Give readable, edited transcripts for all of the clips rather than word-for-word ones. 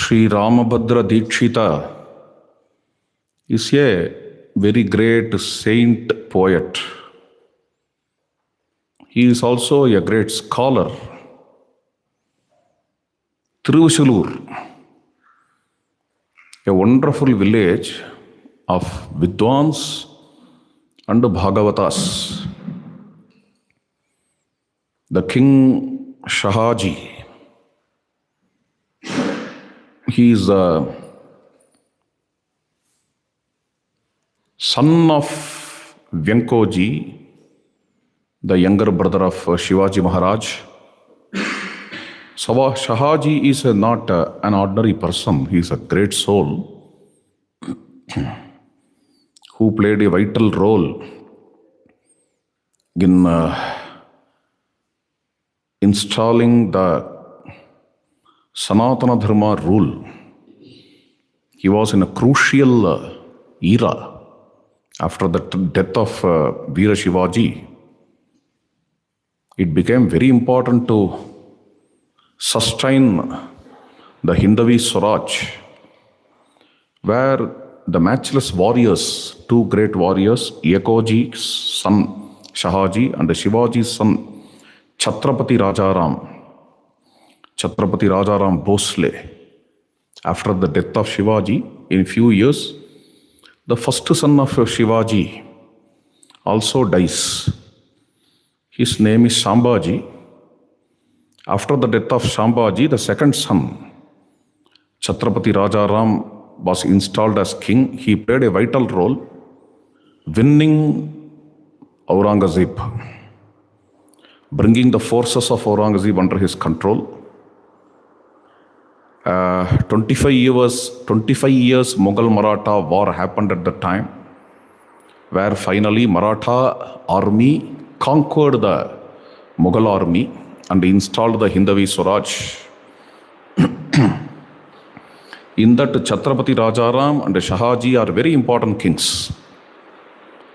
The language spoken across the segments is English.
Sri Ramabhadra Dikshita is a very great saint poet. He is also a great scholar. Tiruvashulur, a wonderful village of Vidwans and Bhagavatas. The king Shahaji, he is the son of Vyankoji, the younger brother of Shivaji Maharaj. Shahaji is not an ordinary person. He is a great soul who played a vital role in installing the Sanatana Dharma rule. He was in a crucial era after the death of Veera Shivaji. It became very important to sustain the Hindavi Swaraj, where the matchless warriors, two great warriors, Yakoji's son Shahaji and Shivaji's son Chhatrapati Rajaram Bhosle. After the death of Shivaji, in few years, the first son of Shivaji also dies. His name is Sambhaji. After the death of Sambhaji, the second son, Chhatrapati Rajaram, was installed as king. He played a vital role winning Aurangzeb, bringing the forces of Aurangzeb under his control. 25 years Mughal Maratha war happened at the time, where finally Maratha army conquered the Mughal army and installed the Hindavi Swaraj. In that, Chhatrapati Rajaram and Shahaji are very important kings.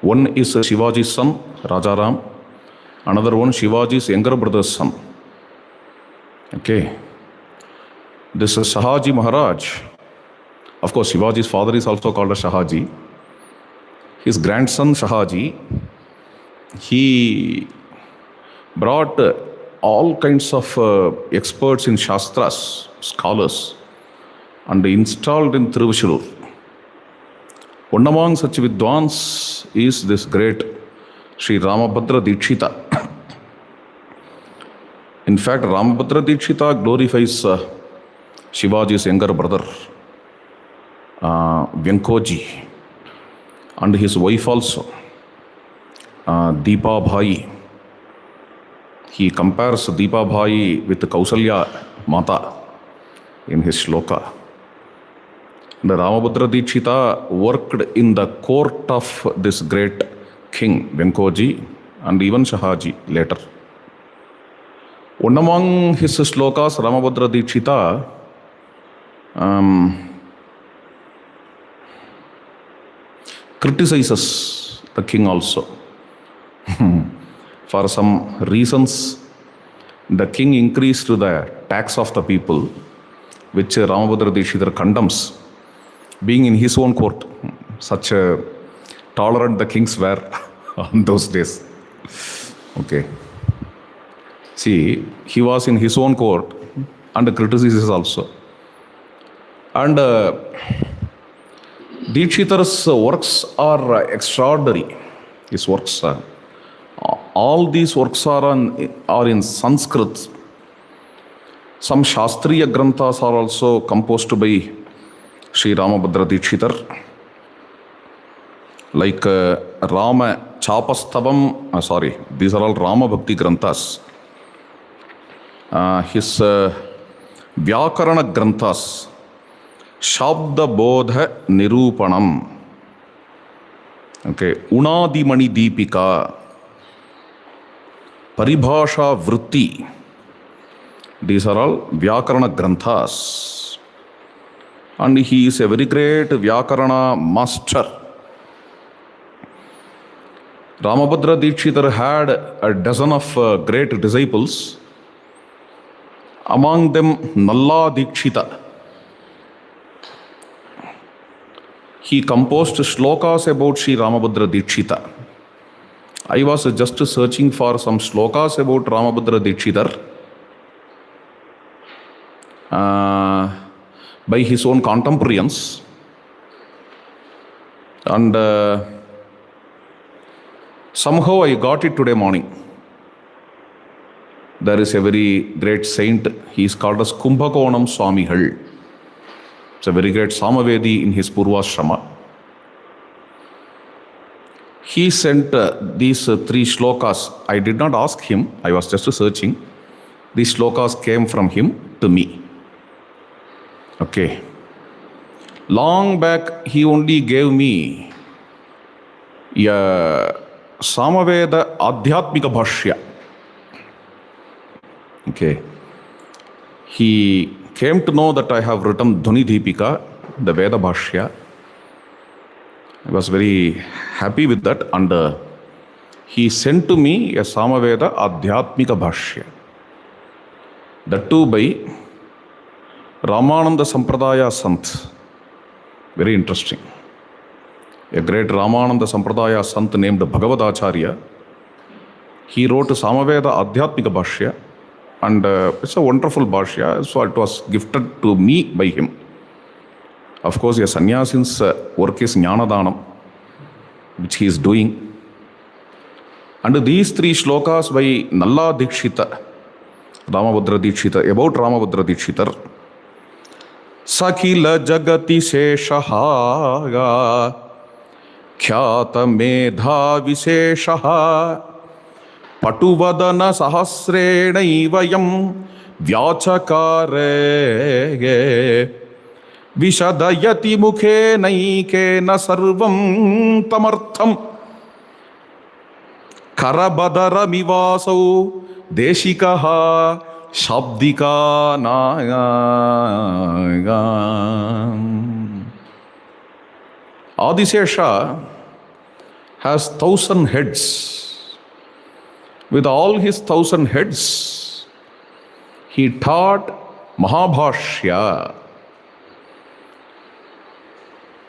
One is Shivaji's son, Rajaram. Another one, Shivaji's younger brother's son. Okay. This is Shahaji Maharaj. Of course, Shivaji's father is also called as Shahaji. His grandson, Shahaji, he brought all kinds of experts in Shastras, scholars, and installed in Tiruvashulur. One among such Vidwans is this great Sri Ramabhadra Dikshita. In fact, Ramabhadra Dikshita glorifies Shivaji's younger brother, Vyankoji, and his wife also, Deepa Bhai. He compares Deepa Bhai with Kausalya Mata in his shloka. The Ramabhadra Dikshita worked in the court of this great king, Vyankoji, and even Shahaji later. One among his shlokas, Ramabhadra Dikshita, criticizes the king also. For some reasons, the king increased the tax of the people, which Ramabhadra Dikshita condemns, being in his own court. Such tolerant the kings were on those days. Okay. See, he was in his own court and criticizes also. And Dikshita's works are extraordinary. His works, all these works are in Sanskrit. Some Shastriya Granthas are also composed by Sri Ramabhadra Dikshita, like Rama Chapastavam, these are all Rama Bhakti Granthas. His Vyakarana Granthas, Shabda Bodha Nirupanam, okay, Unadimani Deepika, Paribhasha Vritti, these are all Vyakarana Granthas. And he is a very great Vyakarana master. Ramabhadra Dikshita had a dozen of great disciples. Among them, Nalla Dikshita. he composed shlokas about Sri Ramabhadra Dikshita. I was just searching for some shlokas about Ramabhadra Dikshitar by his own contemporaries, and somehow I got it today morning. There is a very great saint, he is called as Kumbhakonam Swamigal. It's a very great Samavedi in his Purvashrama. He sent these three shlokas. I did not ask him, I was just searching. These shlokas came from him to me. Okay. Long back, he only gave me a Samaveda Adhyatmika Bhashya. Okay. He came to know that I have written Dhuni Deepika, the Veda Bhashya. I was very happy with that, and he sent to me a Samaveda Adhyatmika Bhashya. That too by Ramananda Sampradaya Sant. Very interesting. A great Ramananda Sampradaya Sant named Bhagavadacharya. He wrote Samaveda Adhyatmika Bhashya, and it's a wonderful Bhashya, so it was gifted to me by him. Of course, a sannyasin's work is Jnanadanam, which he is doing. And these three shlokas by Nalla Dikshita, Ramabhadra Dikshita, about Ramabhadra Dikshitar. Sakila Jagati Seshaha Khyata Medha Visheshaha Patuvadana Sahasrenayvayam Vyachakare Vishadayati Mukhe Naikena Sarvam Tamartham Karabadara Mivasau Deshikaha Shabdika Naga. Adisesha has 1,000 heads. With all his 1,000 heads, he taught Mahabhashya.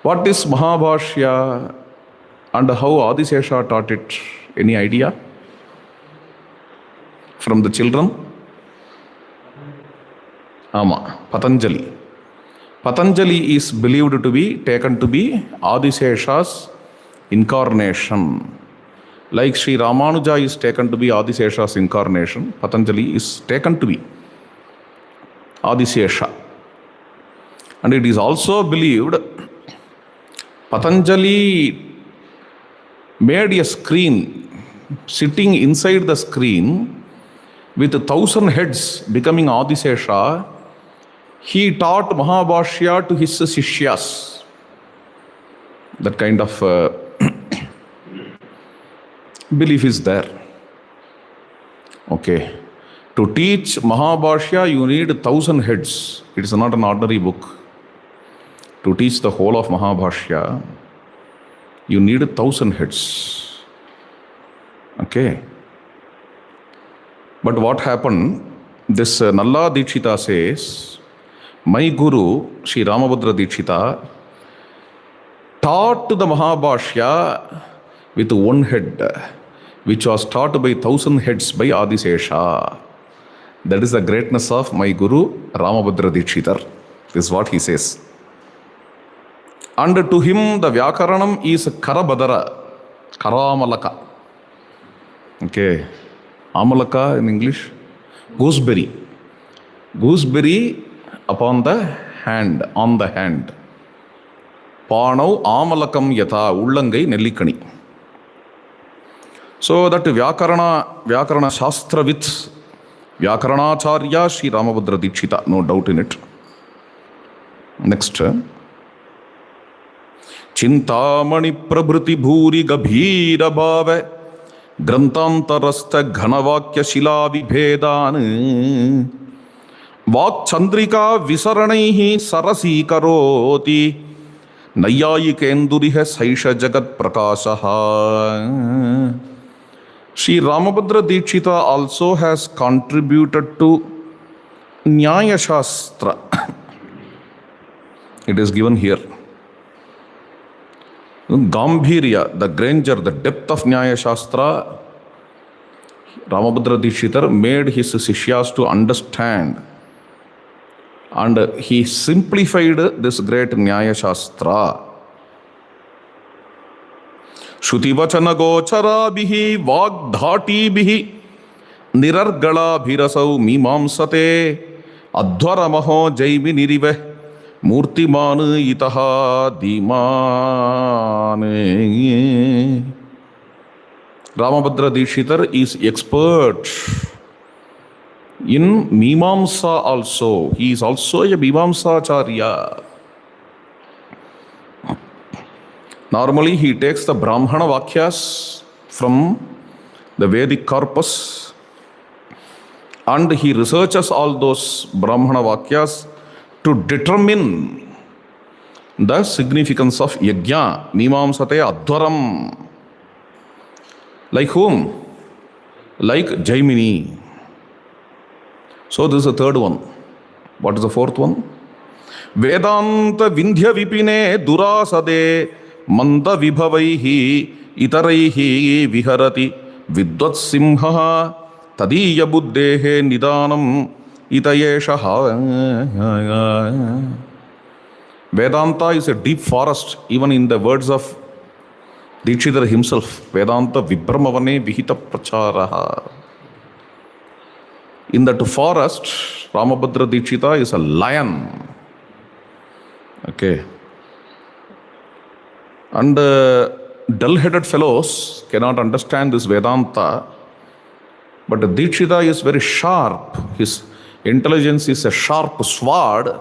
What is Mahabhashya and how Adisesha taught it? Any idea from the children? Ama, Patanjali. Patanjali is believed to be taken to be Adisesha's incarnation. Like Sri Ramanuja is taken to be Adisesha's incarnation, Patanjali is taken to be Adisesha. And it is also believed Patanjali made a screen, sitting inside the screen with 1,000 heads becoming Adisesha. He taught Mahabhashya to his Sishyas. That kind of belief is there. Okay. To teach Mahabhashya, you need 1,000 heads. It is not an ordinary book. To teach the whole of Mahabhashya, you need 1,000 heads. Okay. But what happened? This Nalla Dikshita says, my Guru, Sri Ramabhadra Dikshita, taught the Mahabhashya with one head, which was taught by 1,000 heads by Adisesha. That is the greatness of my Guru, Ramabhadra Dikshitar. This is what he says. And to him, the Vyakaranam is Karabadara, Karamalaka. Okay. Amalaka in English? Gooseberry. Gooseberry upon the hand, on the hand. Panau Amalakam Yata, Ullangai Nellikani. So that Vyakarana Shastra with Vyakaranacharya Sri Ramabhadra Dikshita, no doubt in it. Next. Chintamani Prabhriti Bhuri Gabhira Bhave Grantantarastha Ghanavakya Shila Vibhedan Vak Chandrika Visaranaihi Sarasi Karoti Nayayikenduriha Saisha Jagat Prakashaha. Sri Ramabhadra Dikshita also has contributed to Nyaya Shastra. It is given here. Gambhirya, the grandeur, the depth of Nyaya Shastra, Ramabhadra Dikshitar made his Sishyas to understand, and he simplified this great Nyaya Shastra. Shruti Vachana Gochara Bihi Vagdhati Bihi Nirargala Bhirasau Mimamsate Adhwaramaho Jaimi Nirive Murtiman Itaha Dimane. Ramabhadra Dikshitar is expert in Mimamsa also. He is also a Mimamsacharya. Normally he takes the Brahmana Vakyas from the Vedic corpus and he researches all those Brahmana Vakyas to determine the significance of Yajna, Mimamsate Adhwaram. Like whom? Like Jaimini. So this is the third one. What is the fourth one? Vedanta Vindhya Vipine Durasade Manda Vibhavaihi Itaraihi Viharati Vidvat Simha Tadiya Buddhehe Nidanam Itayeshaha. Vedanta is a deep forest, even in the words of Dikshitar himself. Vedanta Vibramavane Vihita Pracharaha. In that forest, Ramabhadra Dikshita is a lion. Okay. And dull-headed fellows cannot understand this Vedanta. But Dikshita is very sharp. His intelligence is a sharp sword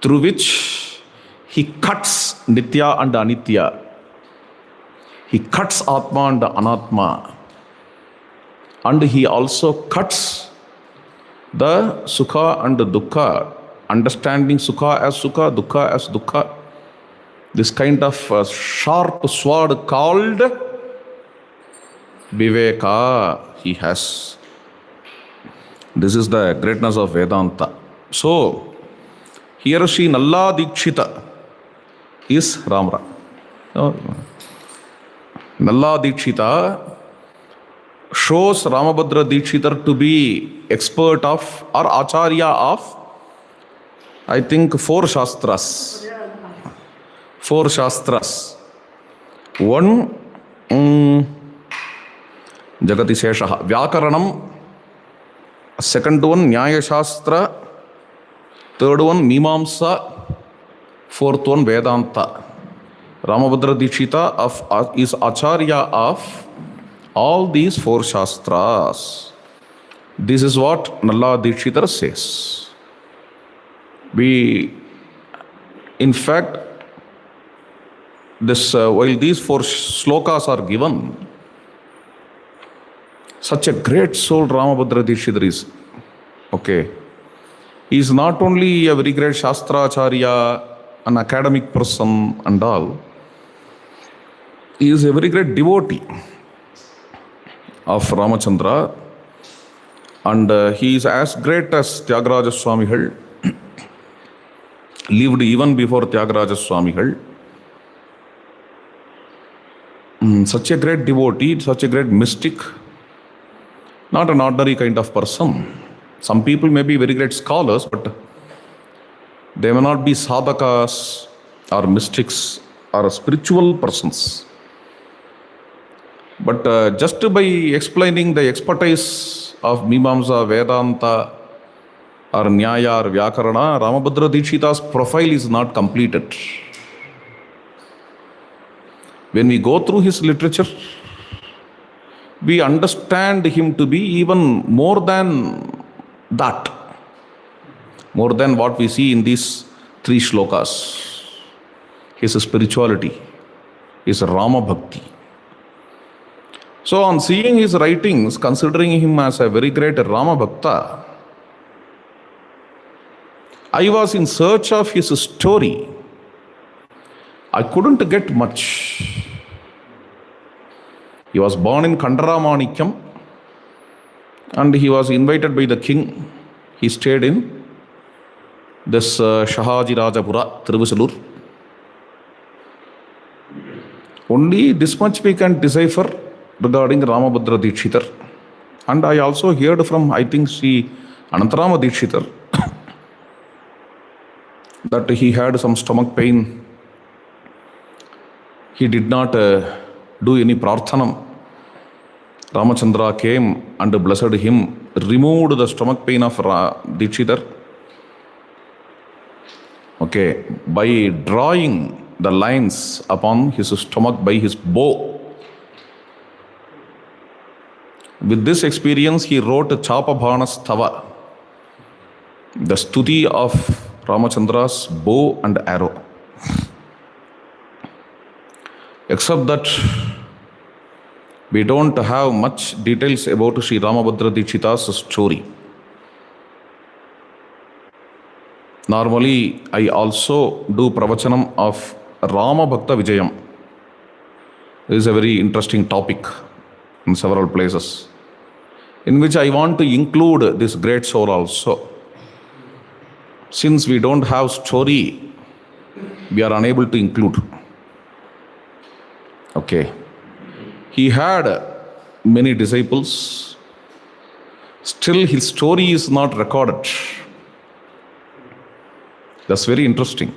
through which he cuts Nitya and Anitya. He cuts Atma and Anatma. And he also cuts the Sukha and the Dukkha, understanding Sukha as Sukha, Dukkha as Dukkha. This kind of sharp sword called Viveka he has. This is the greatness of Vedanta. So, here Sri Nalla Dikshita is Ramra. Nalla Dikshita shows Ramabhadra Dikshitar to be expert of or Acharya of, I think, 4 Shastras. 4 Shastras. One, Jagati Sheshaha, Vyakaranam. Second one, Nyaya Shastra. Third one, Mimamsa. Fourth one, Vedanta. Ramabhadra Dikshita is Acharya of all these 4 Shastras. This is what Nalla Dikshitar says. In fact, while these 4 slokas are given, such a great soul Ramabhadra Dikshitar is. Okay. He is not only a very great Shastra Acharya, an academic person and all. He is a very great devotee of Ramachandra, and he is as great as Tyagaraja Swamigal, lived even before Tyagaraja Swamigal. Such a great devotee, such a great mystic, not an ordinary kind of person. Some people may be very great scholars, but they may not be sadhakas or mystics or spiritual persons. But just by explaining the expertise of Mimamsa, Vedanta, or Nyaya or Vyakarana, Ramabhadra Dikshita's profile is not completed. When we go through his literature, we understand him to be even more than that, more than what we see in these 3 shlokas. His spirituality, his Rama Bhakti. So on seeing his writings, considering him as a very great Rama Bhakta, I was in search of his story. I couldn't get much. He was born in Kandaramanikyam and he was invited by the king. He stayed in this Shahaji Rajapura, Tiruvasalur. Only this much we can decipher regarding Ramabhadra Dikshitar. And I also heard from, I think, Sri Anantarama Dikshitar that he had some stomach pain. He did not do any prarthanam. Ramachandra came and blessed him, removed the stomach pain of Dikshitar. Okay, by drawing the lines upon his stomach by his bow. With this experience, he wrote Chapabhana Stava, the stuti of Ramachandra's bow and arrow. Except that we don't have much details about Sri Ramabhadra Dikshita's story. Normally, I also do pravachanam of Rama Bhakta Vijayam. This is a very interesting topic in several places, in which I want to include this great soul also. Since we don't have story, we are unable to include. Okay. He had many disciples. Still, his story is not recorded. That's very interesting.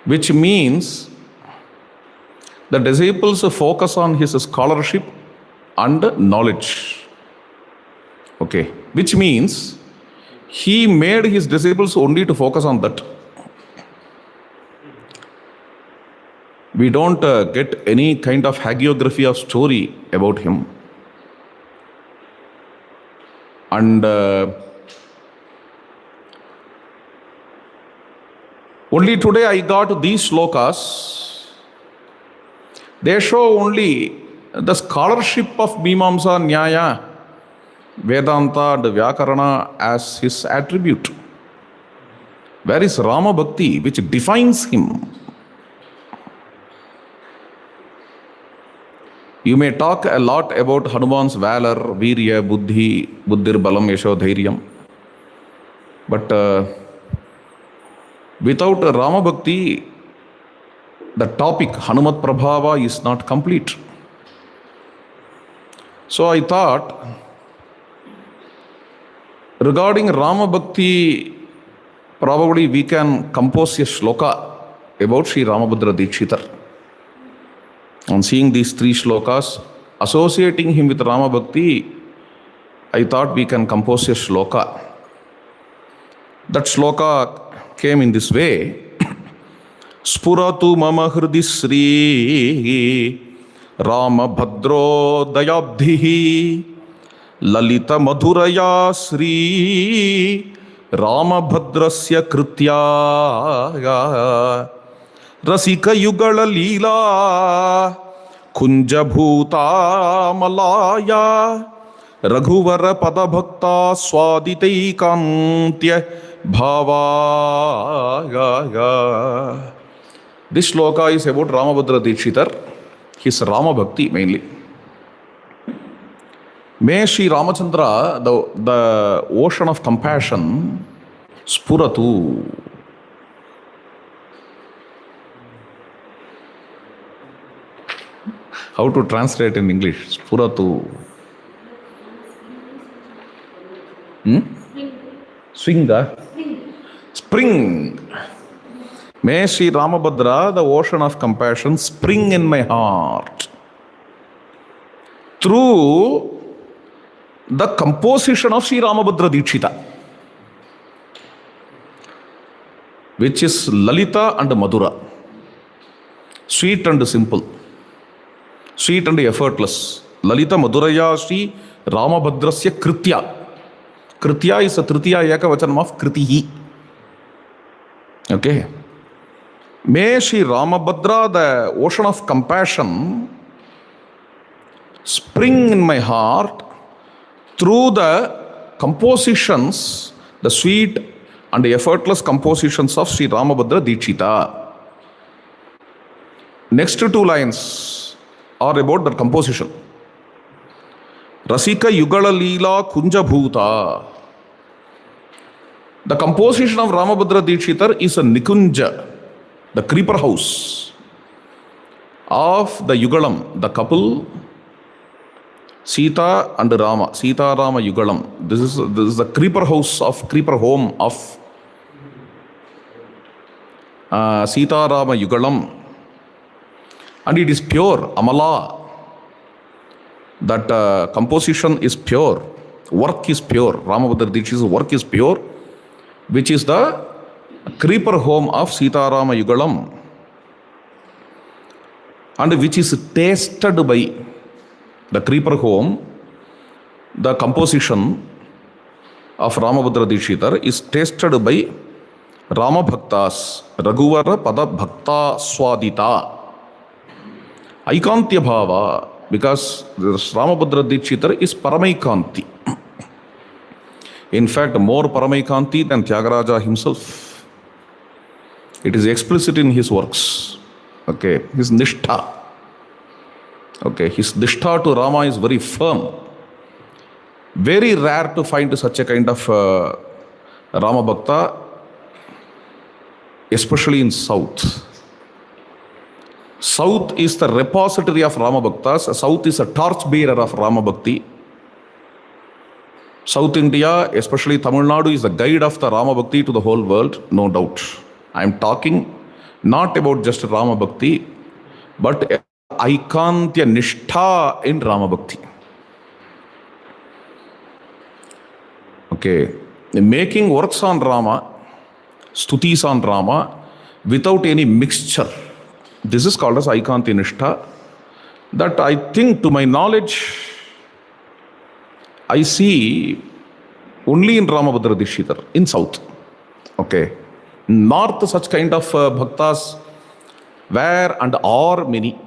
Which means the disciples focus on his scholarship and knowledge. Okay. Which means he made his disciples only to focus on that. We don't get any kind of hagiography of story about him. And only today I got these shlokas. They show only the scholarship of Mimamsa, Nyaya, Vedanta and Vyakarana as his attribute. Where is Rama Bhakti, which defines him? You may talk a lot about Hanuman's valor, Virya, Buddhi, Buddhir Balam, Yasho, Dhairyam. But without Rama Bhakti, the topic Hanumat Prabhava is not complete. So I thought, regarding Rama Bhakti, probably we can compose a shloka about Sri Ramabhadra Dikshitar. On seeing these three shlokas, associating him with Rama Bhakti, I thought we can compose a shloka. That shloka came in this way. Spuratu mama hridi sri Rama bhadro dayabdhihi Lalita madhuraya sri Rama bhadrasya kritya Rasika yugala leela Kunja bhuta malaya Raghuvara pada bhakta swaditei kantya bhava. This shloka is about Ramabhadra Dikshitar, his Rama Bhakti mainly. May Sri Ramachandra, the ocean of compassion, spuratu. How to translate in English? Spuratu. Swinga? Spring. May Sri Ramabhadra, the ocean of compassion, spring in my heart. Through the composition of Sri Ramabhadra Dikshita, which is Lalita and Madhura. Sweet and simple. Sweet and effortless. Lalita Madhuraya Sri Ramabhadrasya Kritya. Kritya is a Tritiya Ekavachanam of Kritihi. Okay. May Sri Ramabhadra, the ocean of compassion, spring in my heart through the compositions, the sweet and effortless compositions of Sri Ramabhadra Dikshita. Next two lines are about the composition. Rasika Yugala Leela Kunja Bhuta. The composition of Ramabhadra Dikshitar is a Nikunja, the creeper house. of the Yugalam, the couple Sita and Rama, Sita Rama Yugalam. This is the creeper home of Sita Rama Yugalam, and it is pure, Amala. That composition is pure, work is pure. Ramabhadra Dikshit's work is pure, which is the creeper home of Sita Rama Yugalam, and which is tasted by the creeper home. The composition of Ramabhadra Dikshitar is tasted by Rama Bhaktas, Raghuvara Pada Bhakta Swadita, Aikantya Bhava, because Ramabhadra Dikshitar is Paramaikanti. In fact, more Paramaikanti than Tyagaraja himself. It is explicit in his works. Okay, his Nishtha. Okay, his Nishtha to Rama is very firm. Very rare to find such a kind of Rama Bhakta, especially in South. South is the repository of Rama Bhaktas. South is a torchbearer of Rama Bhakti. South India, especially Tamil Nadu, is the guide of the Rama Bhakti to the whole world, no doubt. I am talking not about just Rama Bhakti, but Aikantya Nishtha in Rama Bhakti. Okay, making works on Rama, stutis on Rama, without any mixture. This is called as Aikantya Nishtha. That I think, to my knowledge, I see only in Ramabhadra Dikshitar, in South. Okay. North, such kind of bhaktas were and are many.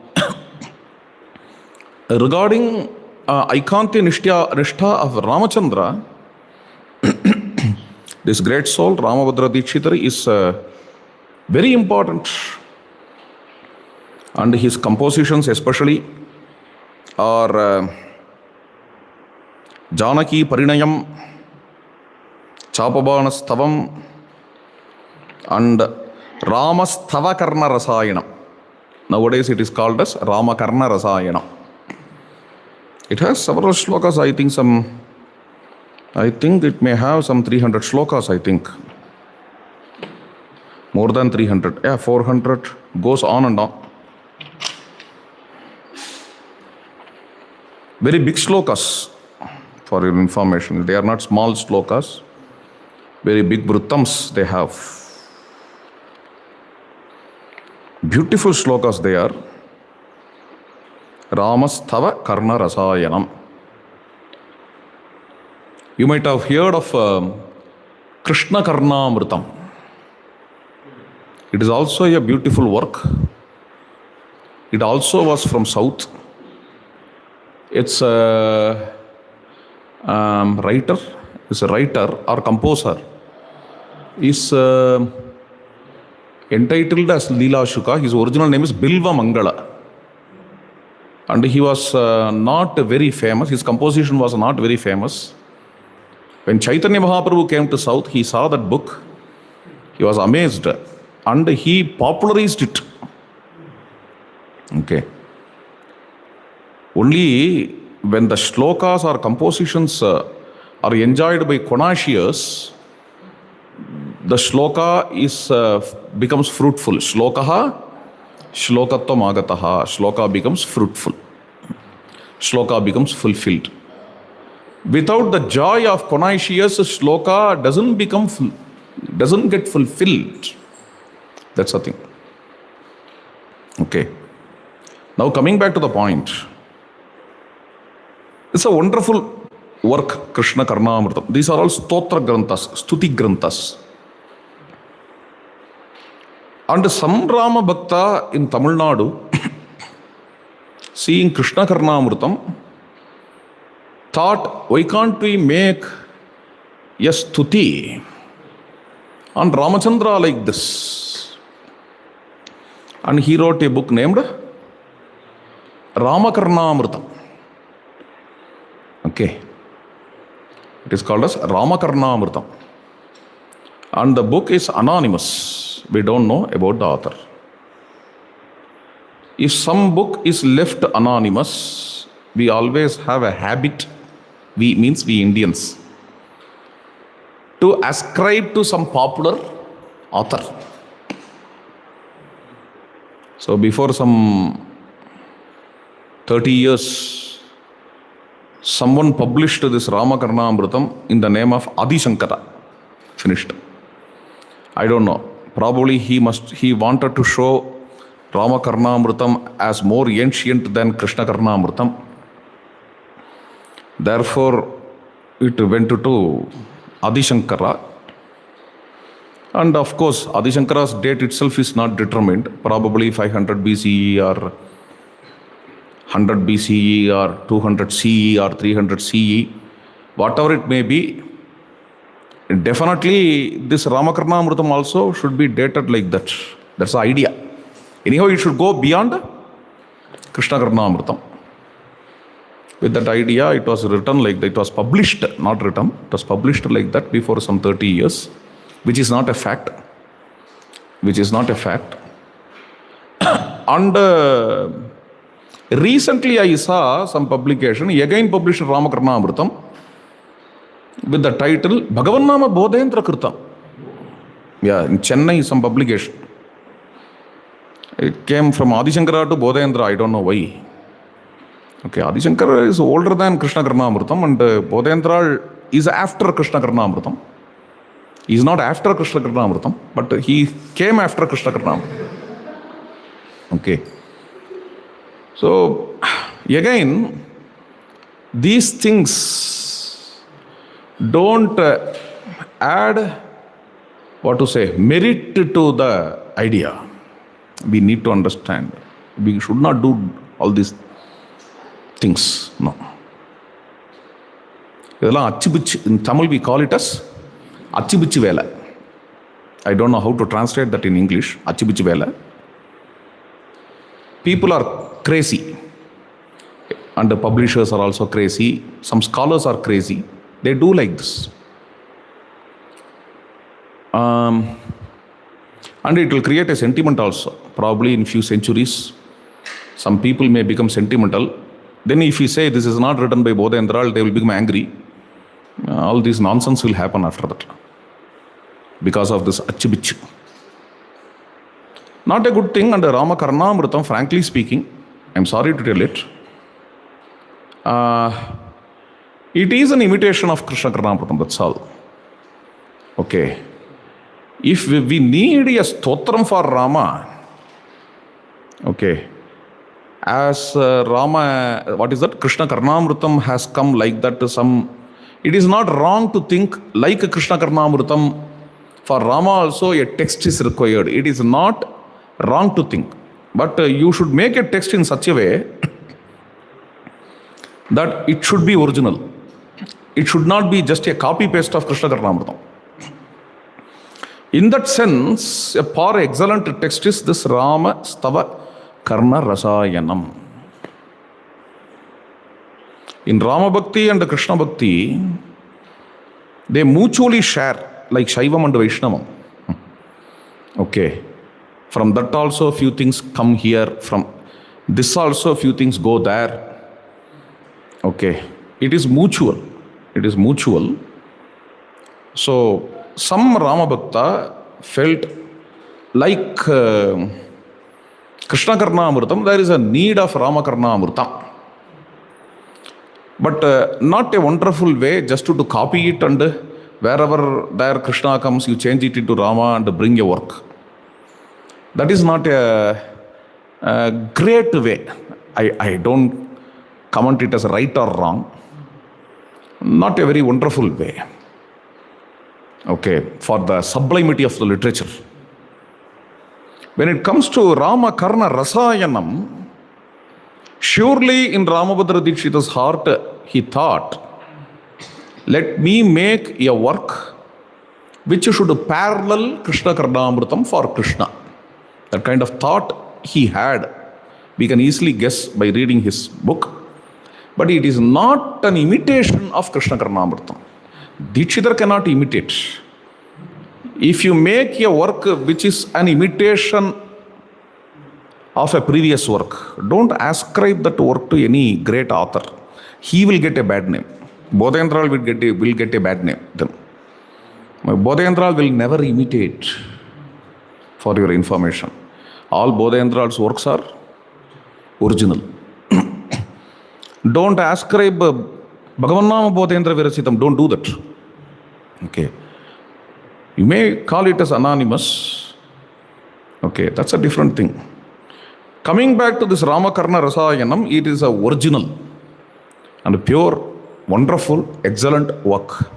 Regarding Aikantya Nishtha of Ramachandra, this great soul, Ramabhadra Dikshitar, is very important. And his compositions especially are Janaki Parinayam, Chapabana Stavam, and Ramastava Karna Rasayana. Nowadays it is called as Rama Karna Rasayana. It has several shlokas, I think it may have some 300 shlokas, I think. More than 300. Yeah, 400, goes on and on. Very big shlokas, for your information. They are not small shlokas. Very big vrutams they have. Beautiful shlokas they are. Ramastava Karna Rasayanam. You might have heard of Krishna Karnamritam. It is also a beautiful work. It also was from South. It's a writer or composer is entitled as Leela Shuka. His original name is Bilva Mangala. And he was not very famous. His composition was not very famous. When Chaitanya Mahaprabhu came to South, he saw that book. He was amazed. And he popularized it. Okay. Only when the shlokas or compositions are enjoyed by connoisseurs, the shloka becomes fruitful. Shlokaha, shlokatvam agataha. Shloka becomes fruitful. Shloka becomes fulfilled. Without the joy of connoisseurs, shloka doesn't get fulfilled. That's the thing. Okay. Now coming back to the point. It's a wonderful work, Krishna Karnamritam. These are all stotra granthas, stuti granthas. And some Rama Bhakta in Tamil Nadu, seeing Krishna Karnamritam, thought, why can't we make a stuti on Ramachandra like this? And he wrote a book named Ramakarnamritam. Okay. It is called as Ramakarnamritam. And the book is anonymous. We don't know about the author. If some book is left anonymous, we always have a habit, we means we Indians, to ascribe to some popular author. So before some 30 years, someone published this Ramakarnamrutam in the name of Adi Shankara. Finished. I don't know. Probably he wanted to show Ramakarnamrutam as more ancient than Krishna Karnamrutam. Therefore, it went to Adi Shankara. And of course, Adi Shankara's date itself is not determined. Probably 500 BCE or 100 BCE or 200 CE or 300 CE. Whatever it may be, definitely this Ramakarnamrutam also should be dated like that. That's the idea. Anyhow, it should go beyond Krishna Karnamrutam. With that idea, it was written like that. It was published, not written. It was published like that before some 30 years, which is not a fact. Which is not a fact. And recently I saw some publication, again published Ramakarnamrutam, with the title Bhagavannama Bodhendra Kritam. Yeah, in Chennai, some publication. It came from Adi Shankara to Bodhendra, I don't know why. Okay, Adi Shankara is older than Krishna Karnamrutam, and Bodhendra is after Krishna Karnamrutam. He is not after Krishna Karnamrutam, but he came after Krishna Karnamrutam. Okay. So, again, these things don't add, merit to the idea. We need to understand. We should not do all these things. No. In Tamil we call it as Achibichi Vela. I don't know how to translate that in English. Achibichi Vela. People are crazy. And the publishers are also crazy. Some scholars are crazy. They do like this. And it will create a sentiment also. Probably in few centuries, some people may become sentimental. Then if you say this is not written by Bodhendra, they will become angry. All this nonsense will happen after that. Because of this Achibichu. Not a good thing. And Ramakarnamrutam, frankly speaking, I'm sorry to tell it, it is an imitation of Krishna Karnamrutam, that's all. Okay. If we need a stotram for Rama, okay, as Rama, Krishna Karnamrutam has come like that to some, it is not wrong to think like Krishna Karnamrutam, for Rama also a text is required. It is not wrong to think. But you should make a text in such a way that it should be original. It should not be just a copy-paste of Krishna Karnamrutam. In that sense, a far excellent text is this Rama Stava Karna Rasayanam. In Rama Bhakti and Krishna Bhakti, they mutually share, like Shaivam and Vaishnavam. Okay. From that also a few things come here. From this also a few things go there. Okay. It is mutual. It is mutual. So, some Rama Bhakta felt like Krishna Karnamrutam, there is a need of Rama Karnamrutam. But not a wonderful way just to copy it, and wherever there Krishna comes, you change it into Rama and bring your work. That is not a great way. I don't comment it as right or wrong. Not a very wonderful way. Okay, for the sublimity of the literature. When it comes to Rama Karna Rasayanam, surely in Ramabhadra Dikshita's heart, he thought, let me make a work which should parallel Krishna Karnamrutam for Krishna. That kind of thought he had. We can easily guess by reading his book. But it is not an imitation of Krishna Karnamrutam. Dikshidhar cannot imitate. If you make a work which is an imitation of a previous work. Don't ascribe that work to any great author. He will get a bad name. Bodhendral will get a bad name then. Bodhendral will never imitate, for your information. All Bodhendral's works are original. Don't ascribe Bhagavannama Bodhendra Virasitam. Don't do that. Okay. You may call it as anonymous. Okay, that's a different thing. Coming back to this Ramakarna Rasayanam, it is a original and pure, wonderful, excellent work.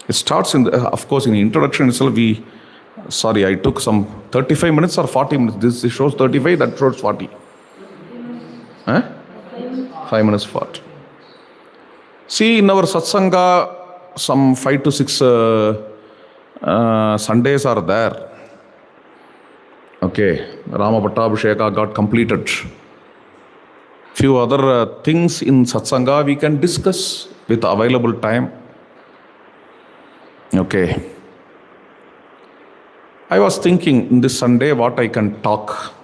It starts of course, in the introduction itself, I took some 35 minutes or 40 minutes. This shows 35, that shows 40. 5 minutes 40. See, in our Satsanga, some 5 to 6 Sundays are there. Okay, Rama Pattabhisheka got completed. Few other things in Satsanga we can discuss with available time. Okay. I was thinking in this Sunday what I can talk.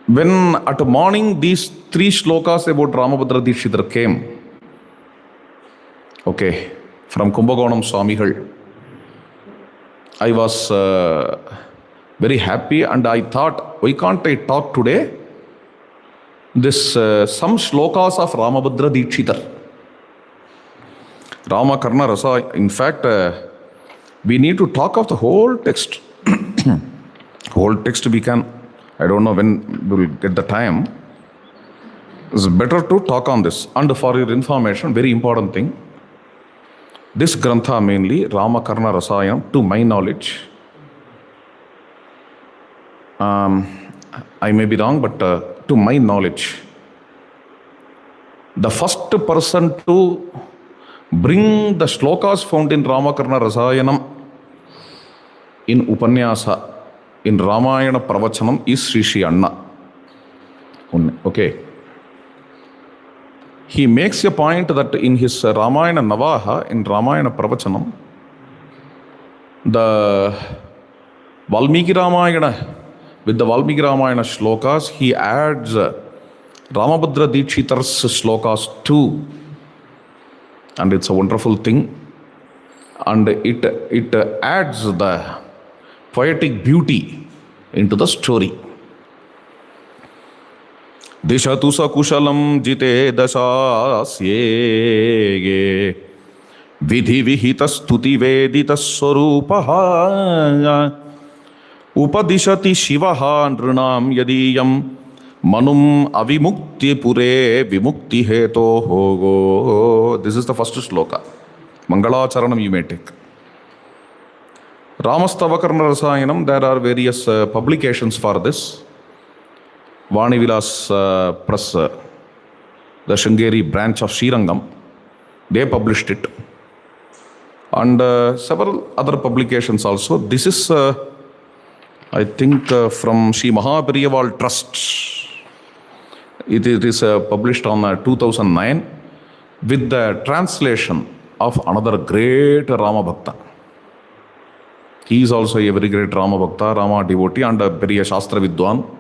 When at morning these 3 shlokas about Ramabhadra Dikshidhar came, okay, from Kumbakonam Swamigal, I was very happy and I thought, why can't I talk today this some shlokas of Ramabhadra Dikshidhar. Ramakarna Rasa, in fact, we need to talk of the whole text. Whole text we can, I don't know when we will get the time. It's better to talk on this. And for your information, very important thing, this Grantha mainly, Ramakarna Rasayanam, to my knowledge, I may be wrong, but to my knowledge, the first person to bring the shlokas found in Ramakarna Rasayanam in Upanyasa, in Ramayana Pravachanam is Sri Sri Anna. Okay. He makes a point that in his Ramayana Navaha, in Ramayana Pravachanam, the Valmiki Ramayana, with the Valmiki Ramayana shlokas, he adds Ramabhadra Dikshidhar's shlokas too. And it's a wonderful thing. And it adds the poetic beauty into the story. Dishatu sakushalam jite dasasye vidhi vihita stuti vedita swarupaha upadishati shivaha nrunam yadiyam manum avimukti pure vimukti heto hogo. This is the first shloka. Mangalacharanam you may take. Ramastavakarna Rasayanam, there are various publications for this. Vani Vilas Press, the Shringeri branch of Srirangam, they published it. And several other publications also. This is, I think, from Sri Mahaperiyawal Trust. It is published on 2009 with the translation of another great Rama Bhakta. He is also a very great Rama Bhakta, Rama devotee and a very Shastra Vidwan.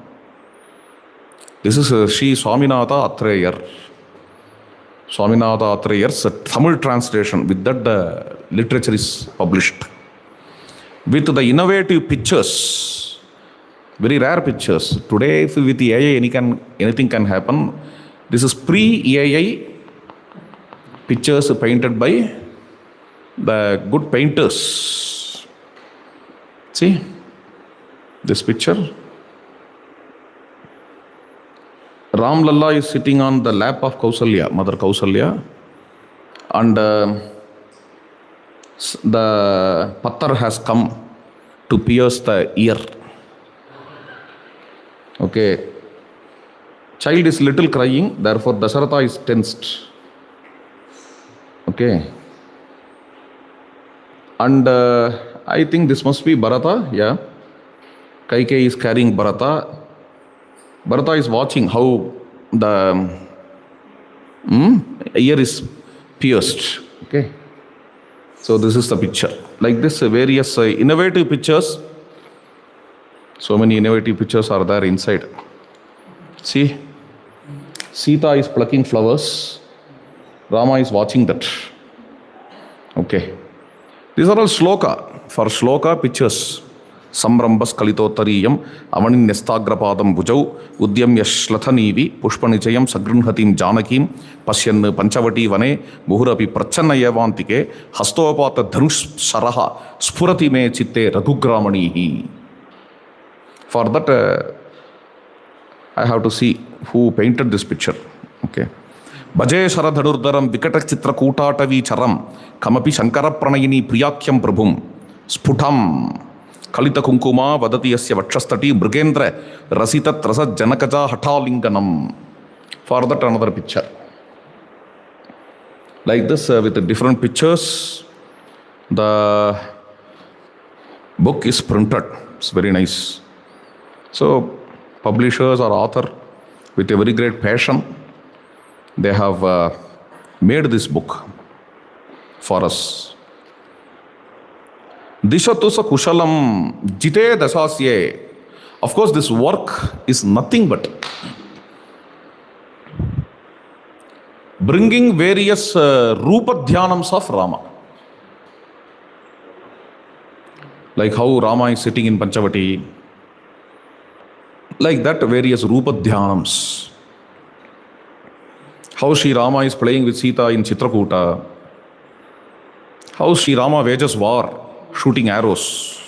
This is Sri Swaminatha Atreyar. Swaminatha Atreyar's Tamil translation. With that the literature is published. With the innovative pictures, very rare pictures. Today with the AI anything can happen. This is pre-AI pictures painted by the good painters. See this picture. Ram Lalla is sitting on the lap of Kausalya, Mother Kausalya, and the pattar has come to pierce the ear. Okay. Child is little crying, therefore Dasharatha is tensed. Okay. And I think this must be Bharata, yeah. Kaikeyi is carrying Bharata. Bharata is watching how the ear is pierced. Okay. So this is the picture. Like this, various innovative pictures So many innovative pictures are there inside. See, Sita is plucking flowers. Rama is watching that. Okay. These are all shloka. For shloka, pictures. Samrambas kalitotariyam avanin nestagrapadam bhujau udyamya shlathanivi pushpanichayam sagrinhatim janakim pasyan panchavati vane muhurapi prachanna yavantike hastopata dhanush saraha spurati me chitte raghugramanihi. For that, I have to see who painted this picture. Okay. Bhaje sharadhanurdaram vikata chitra kootaatavi charam kamapi shankara pranayini priyakyam prabhum sputam Kalita kunkuma vadati yasya vakshastati mrigendra rasitat rasa janakaja hatalinganam. For that, another picture. Like this, with the different pictures, the book is printed. It's very nice. So, publishers or author, with a very great passion, they have made this book for us. Dishatusa kushalam jite dasasye. Of course, this work is nothing but bringing various rupa dhyanams of Rama. Like how Rama is sitting in Panchavati. Like that, various rupa dhyanams. How Sri Rama is playing with Sita in Chitrakuta. How Sri Rama wages war, shooting arrows.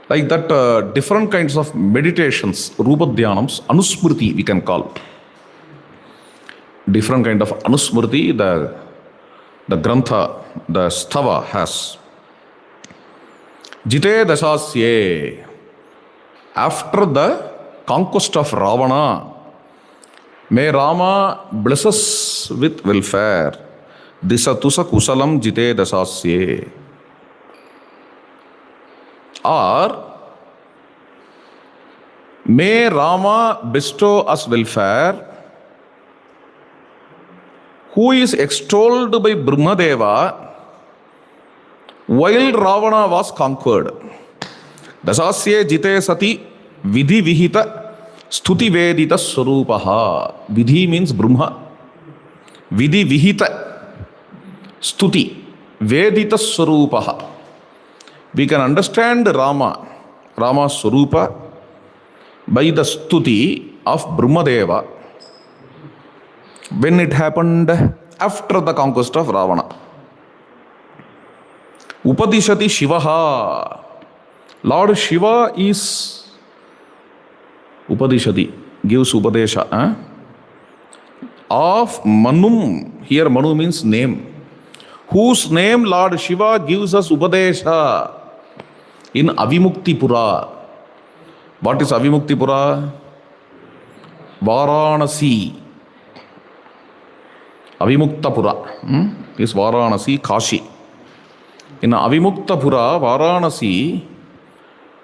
Like that, different kinds of meditations, rupa dhyanams, anusmriti we can call. Different kind of anusmriti, the grantha, the stava has. Jite dasasye. After the conquest of Ravana, may Rama bless us with welfare. Disatusa kusalam jite dasasye. Or may Rama bestow us welfare, who is extolled by Brahmadeva while Ravana was conquered. Dasasye jite sati vidhi vihita stuti vedita swarupaha. Vidhi means Brahma. Vidhi vihita stuti vedita swarupaha. We can understand Rama's swarupa by the stuti of Brahmadeva when it happened after the conquest of Ravana. Upadishati Shivaha. Lord Shiva is Upadishati, gives Upadesha of Manum. Here Manu means name. Whose name Lord Shiva gives us Upadesha in Avimuktipura. What is Avimuktipura? Varanasi. Avimuktapura is Varanasi, Kashi. In Avimuktapura, Varanasi,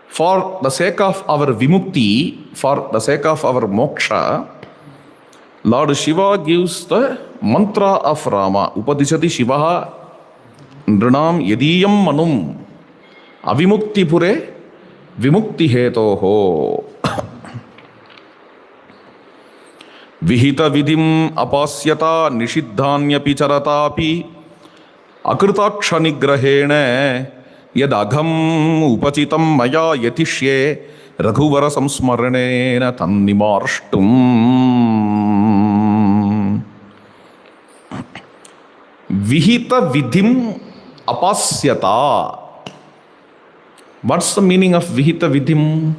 for the sake of our vimukti, for the sake of our moksha, Lord Shiva gives the mantra of Rama. Upadishati Shivaha nrinam yadiyam manum avimukti pure vimukti hetoho. Vihita vidim apasyata nishiddhanyapi charatapi akritaksha nigrahene yad agham upachitam maya yatishye raghuvara samsmaranena tannimarshtum. Vihita vidhim apasyata. What's the meaning of vihita vidhim?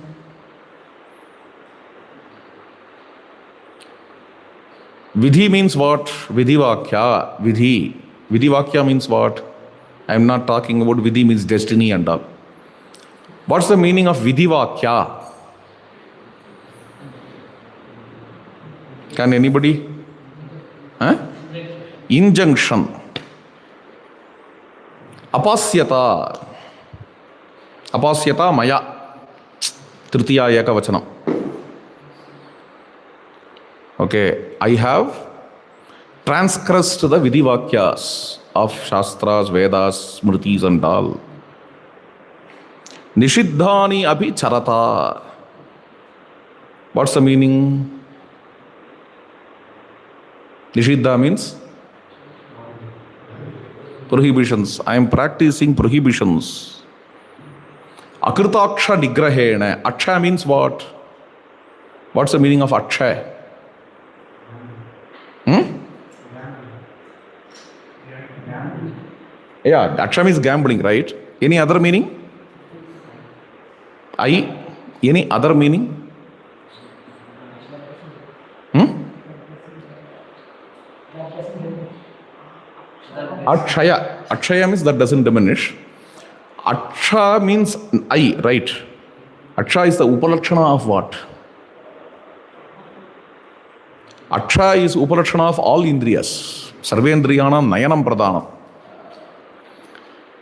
Vidhi means what? Vidhivakya. Vidhi. Vidhivakya means what? I am not talking about vidhi means destiny and all. What's the meaning of vidhivakya? Can anybody? Injunction. Apasyata. Apasyata maya. Tritiya ekavachanam. Okay, I have transgressed the vidhivakyas of Shastras, Vedas, Smritis and all. Nishiddhani api charata. What's the meaning? Nishiddha means prohibitions. I am practicing prohibitions. Akritaksha nigrahena. Aksha means what? What's the meaning of aksha? Yeah, aksha means gambling, right? Any other meaning? Any other meaning? Akshaya. Akshaya means that doesn't diminish. Aksha means I, right? Aksha is the upalakshana of what? Aksha is upalakshana of all indriyas. Sarvendriyanam nayanam pradhanam.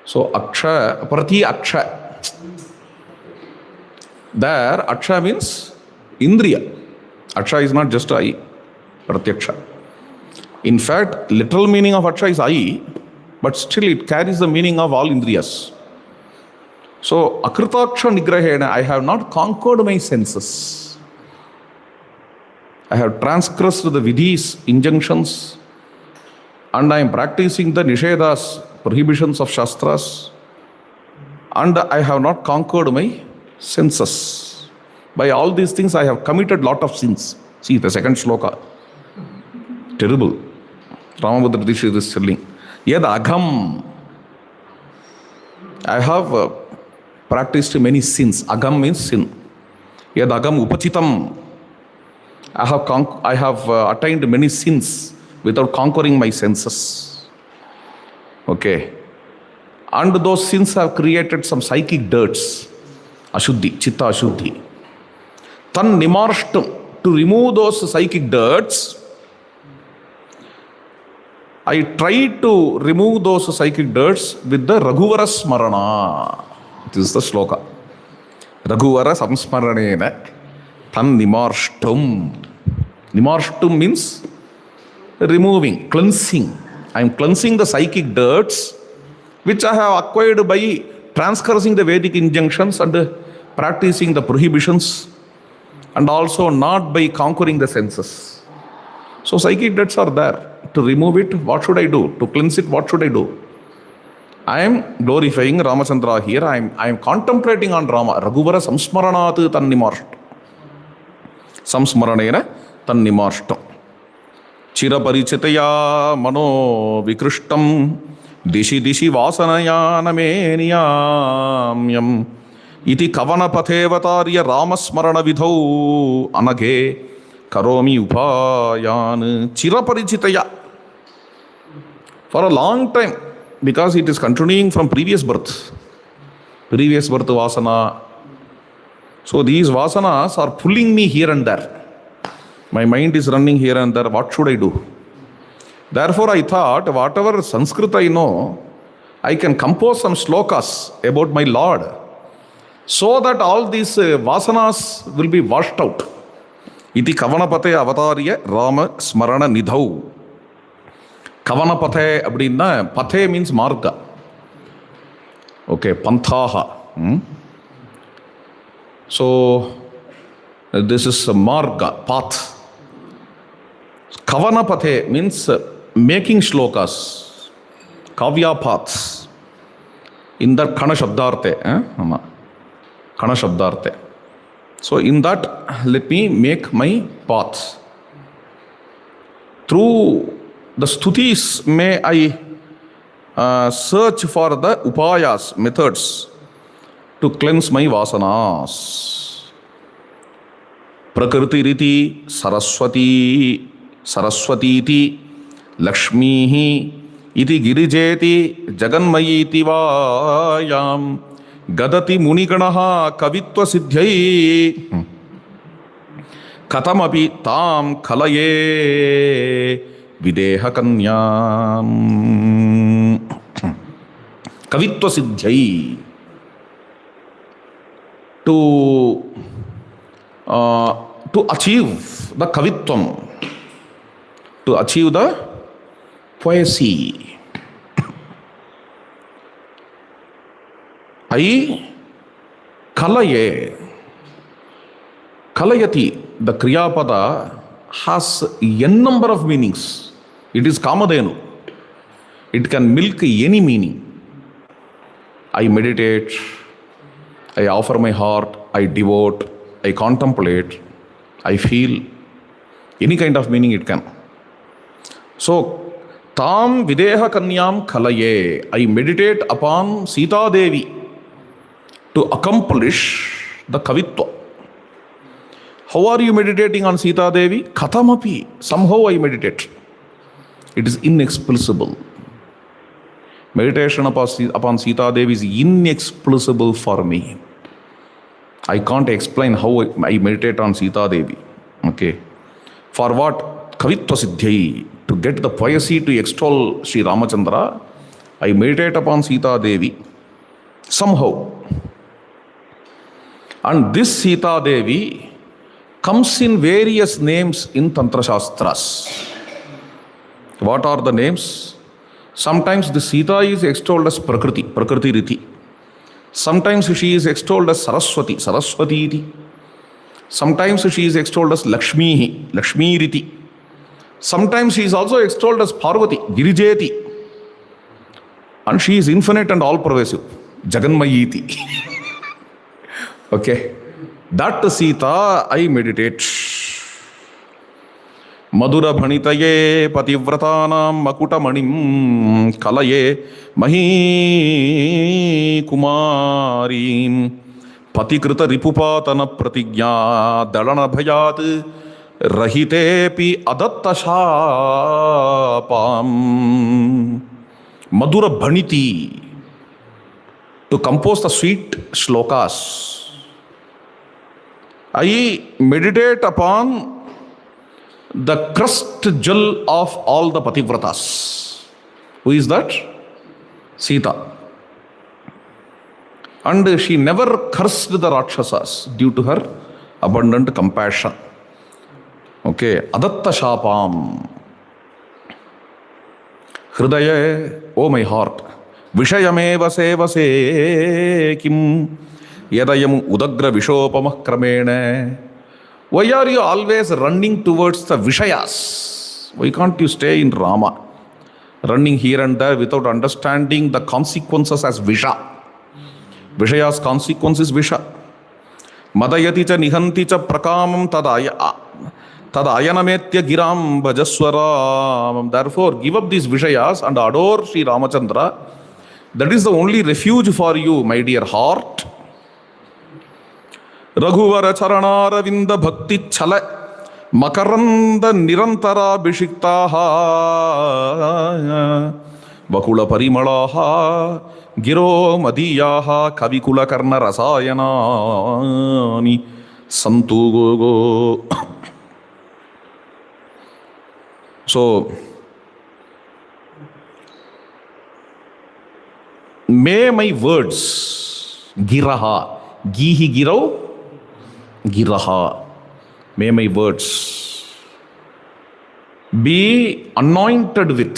So aksha, prati aksha. There, aksha means indriya. Aksha is not just I, pratyaksha. In fact, literal meaning of aksha is I, but still it carries the meaning of all indriyas. So, akritaksha nigrahena, I have not conquered my senses. I have transgressed the vidhis, injunctions, and I am practicing the nishedas, prohibitions of shastras, and I have not conquered my senses. By all these things, I have committed lot of sins. See, the second shloka. Terrible. Ramabhadra Dikshit is telling. Yad agham. I have practiced many sins. Agham means sin. Yad agham upachitam. I have attained many sins without conquering my senses. Okay. And those sins have created some psychic dirts. Ashuddhi, chitta ashuddhi. Tan nimarshtam. To remove those psychic dirts, I try to remove those psychic dirts with the Raghuvara Smarana. This is the sloka. Raghuvara Samsmaranena Tan Nimarshtum. Nimarshtum means removing, cleansing. I am cleansing the psychic dirts which I have acquired by transgressing the Vedic injunctions and practicing the prohibitions, and also not by conquering the senses. So psychic dirts are there. To remove it, what should I do? To cleanse it, what should I do? I am glorifying Ramachandra here. I am contemplating on Rama. Raghuvara samsmaranat tannimarshtam. Samsmaranena tannimarshtam. Chiraparichitaya mano vikrishtam. Dishi dishi vasanaya nameniyamyam. Iti kavana pathevatarya ramasmarana vidhau anaghe. Karomi upayan chiraparichitaya. For a long time, because it is continuing from previous birth vasana. So these vasanas are pulling me here and there. My mind is running here and there. What should I do? Therefore I thought, whatever Sanskrit I know, I can compose some slokas about my Lord, so that all these vasanas will be washed out. Iti kavanapate avatarya Rama smarana nidhau. Kavanapate abdinna, pathe means marga. Okay, panthaha. So this is marga, path. Kavanapate means making shlokas, kavya paths. In that kana shabdarte. Kana shabdarte. So in that, let me make my path. Through the stutis, may I search for the upayas, methods, to cleanse my vasanas. Prakriti riti saraswati, saraswati lakshmihi iti girijeti jaganmayi iti vayam. Gadati muniganaha kavitva siddhyai katamapi tam khalaye videha kanyam. Kavitva siddhyai. To achieve the kavitvam, to achieve the Kalaye, Kalayati, the Kriyapada has n number of meanings. It is Kamadhenu. It can milk any meaning. I meditate, I offer my heart, I devote, I contemplate, I feel. Any kind of meaning it can. So, Tam Videha Kanyam Kalaye, I meditate upon Sita Devi to accomplish the Kavitva. How are you meditating on Sita Devi? Kathamapi, somehow I meditate. It is inexplicable. Meditation upon Sita Devi is inexplicable for me. I can't explain how I meditate on Sita Devi. Okay. For what? Kavitva Siddhyai. To get the piety to extol Sri Ramachandra, I meditate upon Sita Devi. Somehow. And this Sita Devi comes in various names in Tantra Shastras. What are the names? Sometimes the Sita is extolled as Prakriti, Prakriti Riti. Sometimes she is extolled as Saraswati, Saraswati Riti. Sometimes she is extolled as Lakshmi, Lakshmi Riti. Sometimes she is also extolled as Parvati, Girijeti. And she is infinite and all-pervasive, Jaganmayiti. Okay. That Sita I meditate. Madhura Bhanitaye Pativratanam Makutamanim Kalaye Mahi Kumarim Patikrita Ripupatana Pratigya Dalana Bhayat Rahitepi Adatta Shapam. Madhura Bhaniti, to compose the sweet shlokas. I meditate upon the crust jewel of all the Pativratas. Who is that? Sita. And she never cursed the Rakshasas due to her abundant compassion. Okay, Adatta Shapam. Hridaya, oh my heart, Vishayameva sevase kim yadayam udagra vishopamah kramene. Why are you always running towards the Vishayas? Why can't you stay in Rama? Running here and there without understanding the consequences as Visha. Vishaya's consequence is Visha. Madayati cha nihanti cha prakamam tadayanametya giram bhajaswaram. Therefore, give up these Vishayas and adore Sri Ramachandra. That is the only refuge for you, my dear heart. Raghuvara Charanara Vinda Bhakti Chala Makaranda Nirantara Bishiktaha Vakula Parimalaha Giro Madiyaha Kavikula Karna Rasayanani Santugogo. So, may my words, Giraha, Gihi Girau, Giraha, may my words be anointed with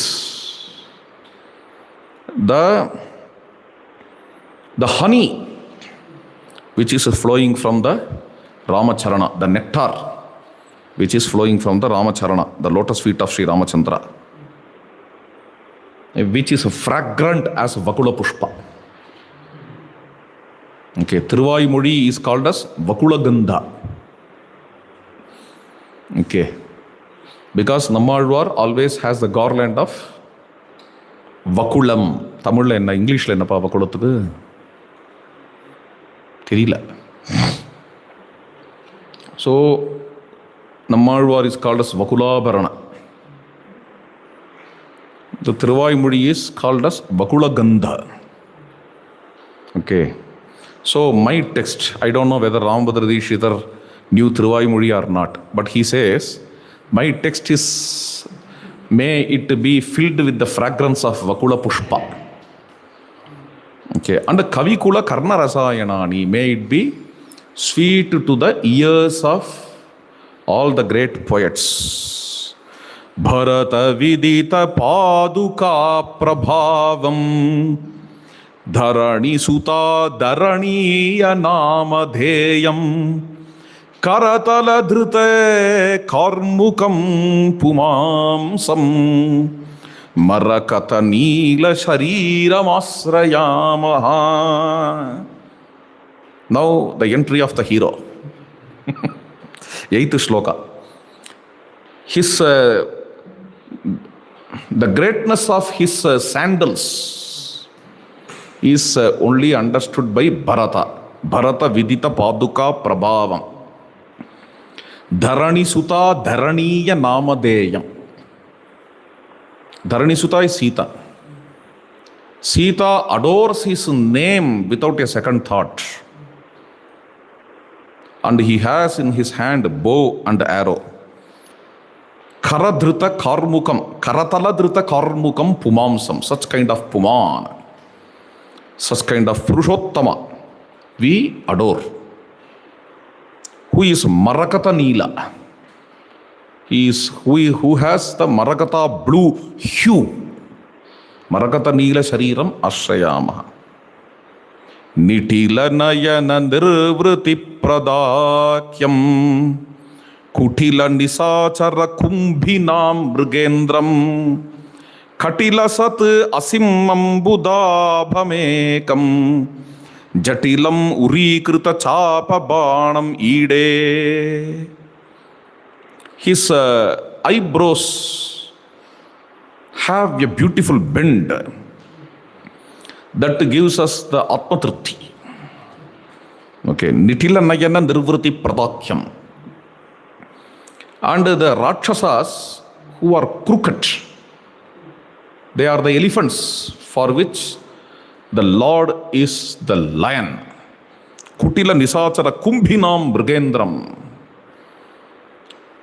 the honey which is flowing from the Ramacharana, the nectar which is flowing from the Ramacharana, the lotus feet of Sri Ramachandra, which is fragrant as Vakula Pushpa. Okay, Thiruvaimozhi is called as Vakula Gandha. Okay, because Nammalvar always has the garland of Vakulam. Tamil la enna, English la enna pa Vakulathukku? Theriyala. So, Nammalvar is called as Vakulabharana. The Thiruvaimozhi is called as Vakula Gandha. Okay. So my text, I don't know whether Ramabhadra Dikshithar knew Thiruvaimozhi or not, but he says, my text is, may it be filled with the fragrance of Vakula Pushpa. Okay. And Kavikula Karna Rasayanani, may it be sweet to the ears of all the great poets. Bharata Vidita Paduka Prabhavam Dharani Suta Dharaniya Namadheyam Karatala Dhrute Karmukam Pumamsam Marakata Neela Shariram Asrayamaha. Now the entry of the hero. 8th shloka. His the greatness of his sandals is only understood by Bharata. Bharata Vidita Paduka Prabhavam. Dharani Suta Dharaniya Namadeyam. Dharani Suta is Sita. Sita adores his name without a second thought. And he has in his hand bow and arrow. Karadhrita Karmukam, Karataladhrita Karmukam Pumamsam, such kind of Puman, such kind of Purushottama, we adore. Who is Marakata Neela? He is who has the Marakata blue hue. Marakata Neela Shariram Ashrayamaha. Nitila Nayana Nirvriti Pradakyam Kutila Nisachara Kumbhinam Mrigendram Katila Sat Asimam Budabhamekam Jatilam Urikrita Chapa Banam Ide. His eyebrows have a beautiful bend that gives us the Atmatriti. Okay, Nitila Nayana Nirvriti Pradakyam. And the Rakshasas who are crooked, they are the elephants for which the Lord is the lion. Kutila Nisachara Kumbhinam Mrigendram.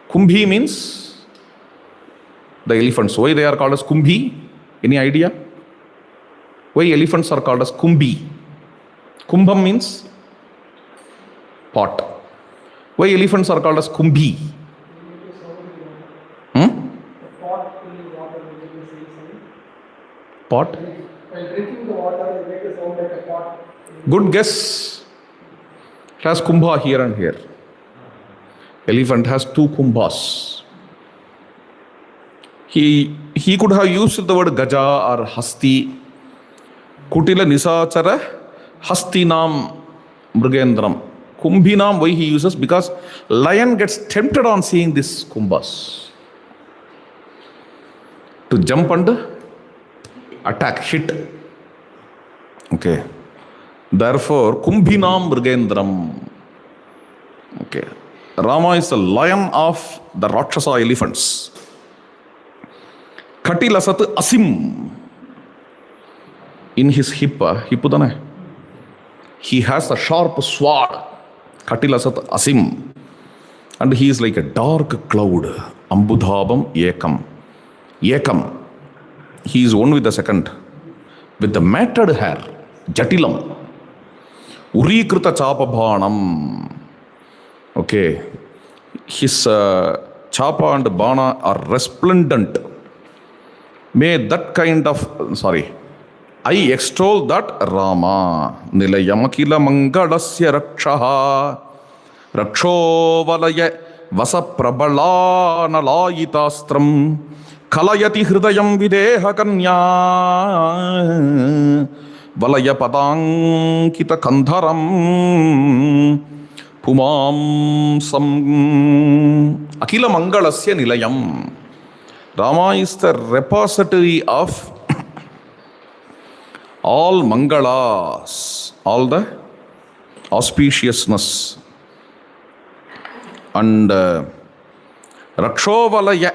Kumbhi means the elephants. Why they are called as Kumbhi? Any idea? Why elephants are called as Kumbhi? Kumbham means pot. Why elephants are called as Kumbhi? Pot? While drinking the water, they make a sound like a pot. Good guess. It has kumbha here and here. Elephant has 2 kumbhas. He could have used the word Gaja or Hasti. Kutila Nisachara Hastinam Mrigendram. Kumbhinam, why he uses? Because lion gets tempted on seeing this kumbhas to jump and attack, hit. Okay. Therefore, Kumbhinam Mrigendram. Okay. Rama is the lion of the Rakshasa elephants. Katilasat Asim. In his hip, he has a sharp sword. Katilasat Asim. And he is like a dark cloud. Ambudhabam Ekam. Ekam. He is one with the second. With the matted hair. Jatilam. Urikrita Chapabhanam. Okay. His chapa and bana are resplendent. May that kind of, I extol that Rama. Nilayamakila Mangalasya Rakshaha. Raksho Valaya Vasa Prabala Nalayitastram. Kalayati Hridayam Videha Kanya. Valaya Padankita Kandharam. Pumam Sam Akila Mangalasya Nilayam. Rama is the repository of all Mangalas, all the auspiciousness. And Rakshovalaya.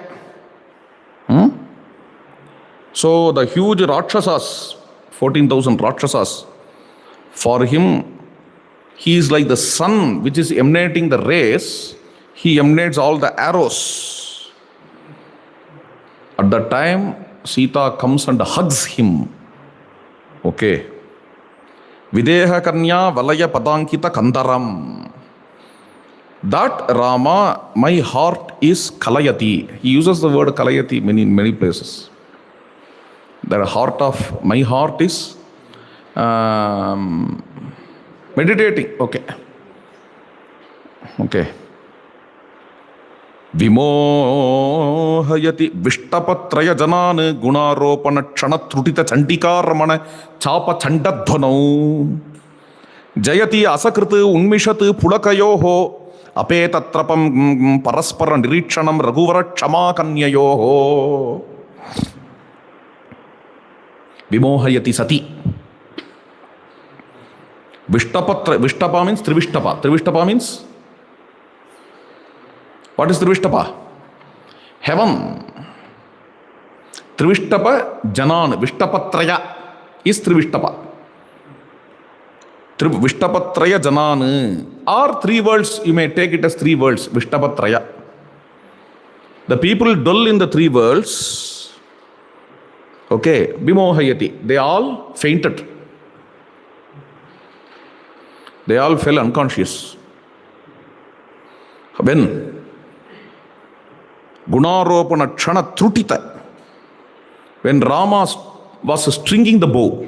So the huge Rakshasas, 14,000 Rakshasas, for him, he is like the sun which is emanating the rays. He emanates all the arrows. At that time, Sita comes and hugs him. Okay. Videha Kanya Valaya Padankita Kandaram. That Rama, my heart is Kalayati. He uses the word Kalayati in many places. The heart of my heart is meditating. Okay. Okay. Vimohayati Vishtapatraya Janan Gunaropana Kshanatrutika Chandikaramana Chapa Chandadhanau Jayati Asakrit Unmishat Pulakayoho Apetatrapam Paraspara Nirikshanam Raghuvara Kshama Kanyayoho Vimohayati Sati. Vishtapa means Trivishtapa. Trivishtapa means, what is Trivishtapa? Heaven. Trivishtapa Janan. Vishtapatraya is Trivishtapa. Vishtapatraya Janan. Or 3 worlds, you may take it as 3 worlds. Vishtapatraya. The people dwell in the 3 worlds. Okay. Vimohayati. They all fainted. They all fell unconscious. When Gunaropana Kshana Trutita, when Rama was stringing the bow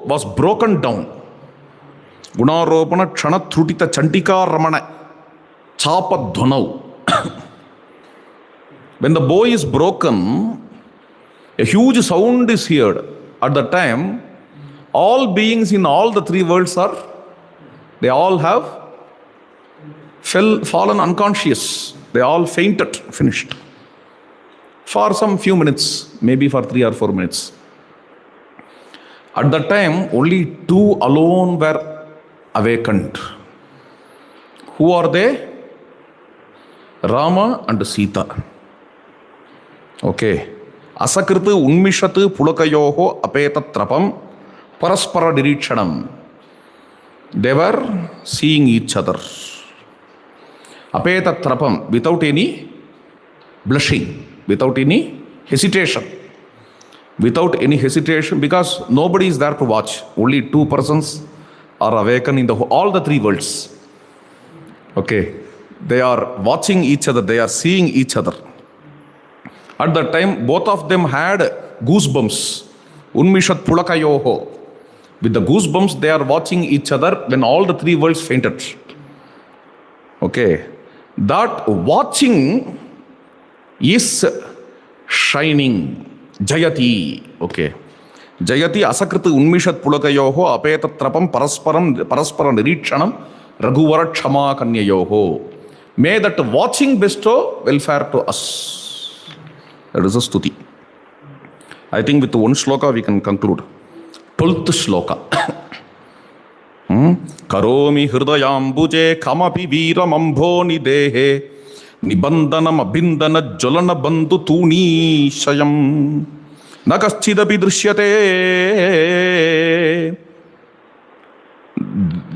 was broken down. Gunaropana Kshana Trutita Chandika Ramana Chapa Dhwanau. When the bow is broken, a huge sound is heard. At the time, all beings in all the 3 worlds they all have fallen unconscious. They all fainted, finished. For some few minutes, maybe for 3 or 4 minutes. At that time, only 2 alone were awakened. Who are they? Rama and Sita. Okay. Asakrita Unmishat Pulakayoho Apetatrapam Paraspara Nirikshanam. They were seeing each other. Apetatrapam, without any blushing, without any hesitation. Without any hesitation, because nobody is there to watch. Only 2 persons are awakened in all the 3 worlds. Okay. They are watching each other. They are seeing each other. At that time, both of them had goosebumps. Unmishat Pulakayoho. With the goosebumps, they are watching each other when all the 3 worlds fainted. Okay. That watching is shining. Jayati. Okay. Jayati Asakrita Unmishat Pulakayoho Apetatrapam Paraspara Nirikshanam Raghuvara Kshama Kanyayoho. May that watching bestow welfare to us. That is a stuti. I think with 1 shloka we can conclude. 12th shloka. Karomi hridayambuje kamapi veeramambho nidehe nibandanam abindana jolana bandhu tuni shayam nakaschidapi drishyate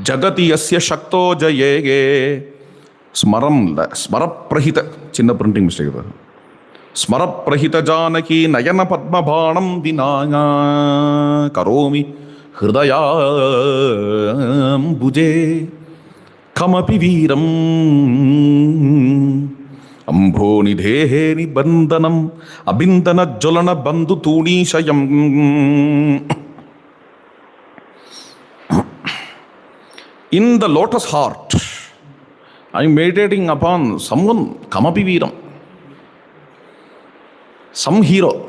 jagati yasya shakto jayege smaraprahita. Chinna printing mistake. Smaraprahita janaki nayana padma bhanam vinaya karomi hridayambuje kamapi veeram ambho nidhehe nibandanam abindana jolana bandhu tuni shayam. In the lotus heart, I am meditating upon someone, kamapi veeram. Some hero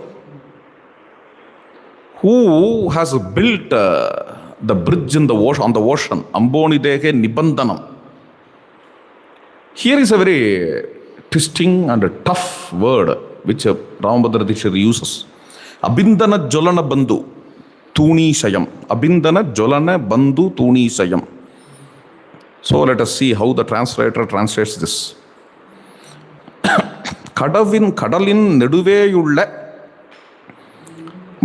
who has built the bridge in the ocean, on the ocean. Amboni deke nibandanam. Here is a very twisting and a tough word which Ramabhadra Dikshit uses. Abindana jolana bandhu tuni shayam. Abindana jolana bandhu tuni shayam. So let us see how the translator translates this. கடலின் நெடுவேயுள்ள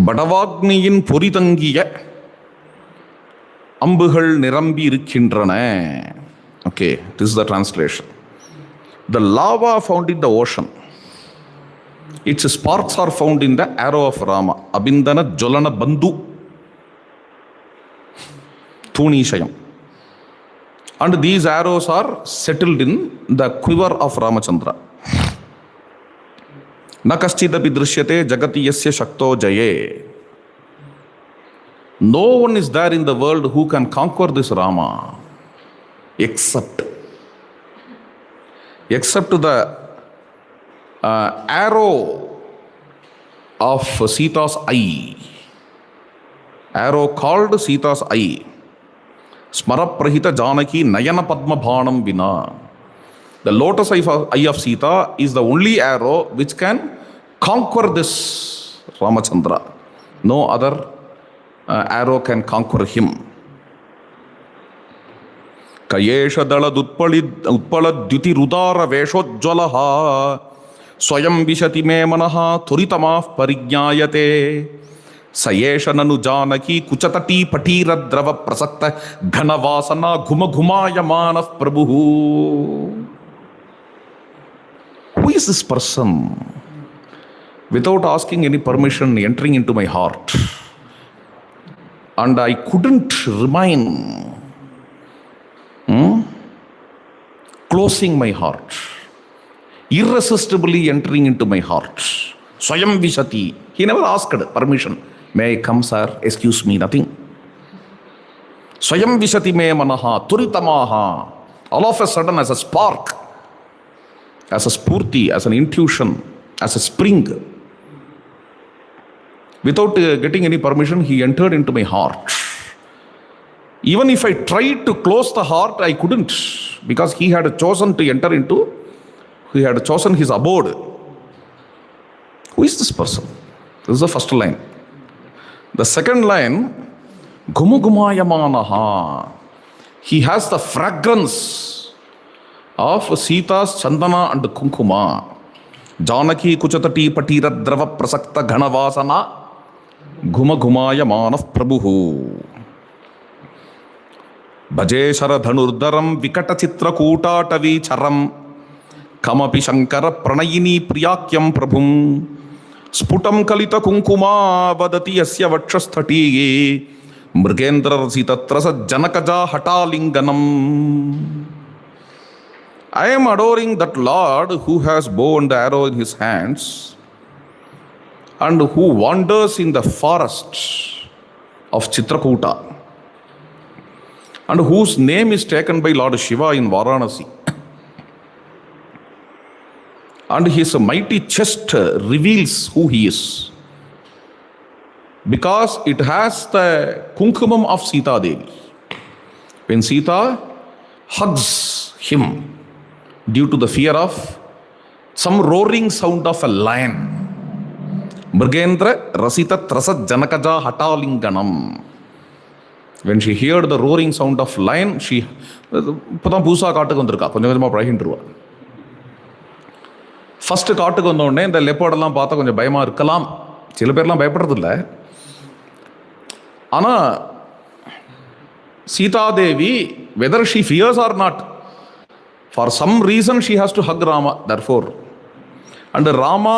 படவாக்னியின் பொறிதங்கிய அம்புகள் நிரம்பி இருக்கின்றன. Okay, this is the translation. The lava found in the ocean, its sparks are found in the arrow of Rama. Abindana jolana bandhu tunishayam. And these arrows are settled in the quiver of Ramachandra. Nakaschidapi drishyate jagati yasya shakto jaye. No one is there in the world who can conquer this Rama except the arrow of Sita's eye. Arrow called Sita's eye. Smaraprahita Janaki Nayana Padma Bhanam Vina. The lotus eye of Sita is the only arrow which can conquer this Ramachandra. No other arrow can conquer him. Kayesha Dalad Utpalad Duti Rudara Veshojjalaha Swayam Vishati Me Manaha Thuritamav Parignyayate Sayesha Nanu Janaki Kuchatati Patira Drava Prasakta Ghanavasana Ghuma Ghumayamanav Prabhu. Who is this person? Without asking any permission, entering into my heart. And I couldn't remain closing my heart, irresistibly entering into my heart. Swayam Vishati. He never asked permission. May I come, sir? Excuse me, nothing. Swayam Vishati me manaha turitamaha. All of a sudden, as a spark, as a spurti, as an intuition, as a spring, without getting any permission, he entered into my heart. Even if I tried to close the heart, I couldn't, because he had chosen to enter into, he had chosen his abode. Who is this person? This is the first line. The second line, Gumugumayamanaha. He has the fragrance of Sita's Chandana and Kunkuma. Janaki Kuchatati Patira Drava Prasakta Ghanavasana Gumagumayamanav Prabhu. Bhajeshara Dhanurdaram Vikata Chitra Kootaatavi Charam Kamapi Shankara Pranayini Priyakyam Prabhum Sputam Kalita Kunkuma Vadati Asya Vakshasthati Mrigendra Rasitatrasa Janakaja Hatalinganam. I am adoring that Lord who has bow and arrow in his hands and who wanders in the forest of Chitrakuta and whose name is taken by Lord Shiva in Varanasi. And his mighty chest reveals who he is, because it has the kunkumam of Sita Devi. When Sita hugs him due to the fear of some roaring sound of a lion, Mrigendra Rasita Trasat Janakaja Hatalinganam. When she heard the roaring sound of lion, she இப்போதான் புதுசாக காட்டுக்கு வந்திருக்கா, கொஞ்சம் கொஞ்சமாக பழகின்றுவா. First காட்டுக்கு வந்தோடனே இந்த லெப்பர்டெல்லாம் பார்த்தா கொஞ்சம் பயமாக இருக்கலாம், சில பேர்லாம் பயப்படுறதில்ல. ஆனால் Sita Devi, whether she fears or not, for some reason she has to hug Rama, therefore. And Rama,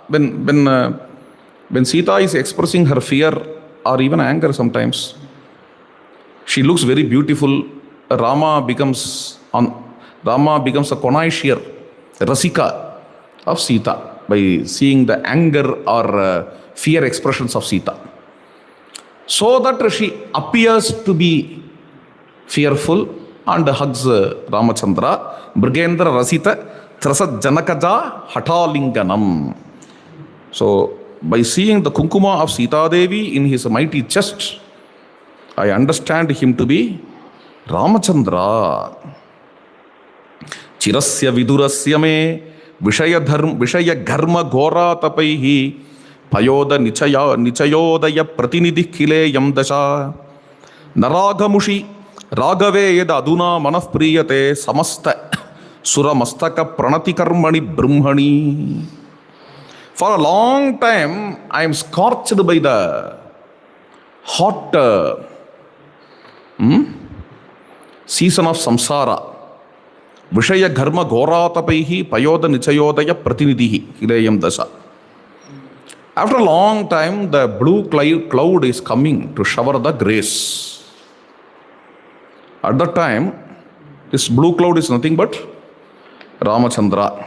when Sita is expressing her fear or even anger sometimes, she looks very beautiful. Rama becomes a connoisseur, Rasika of Sita, by seeing the anger or fear expressions of Sita. So that she appears to be fearful and hugs Ramachandra. Mrigendra Rasita Trasat Janakaja Hatalinganam. So by seeing the kunkuma of Sita Devi in his mighty chest, I understand him to be Ramachandra. Chirasya vidurasya me Vishaya Gharma Ghora Tapaihi Payoda Nichayodaya Pratinidhi Kile Yamdasha Naragamushi Ragave Yeda Aduna Manaf Priyate Samasta Suramastaka Pranati Karmani Brahmani. For a long time I am scorched by the hot season of samsara. Vishaya Gharma Ghoratapaihi Payoda Nichayodaya Pratinidhi Hidayam Dasha. After a long time, the blue cloud is coming to shower the grace. At that time, this blue cloud is nothing but Ramachandra,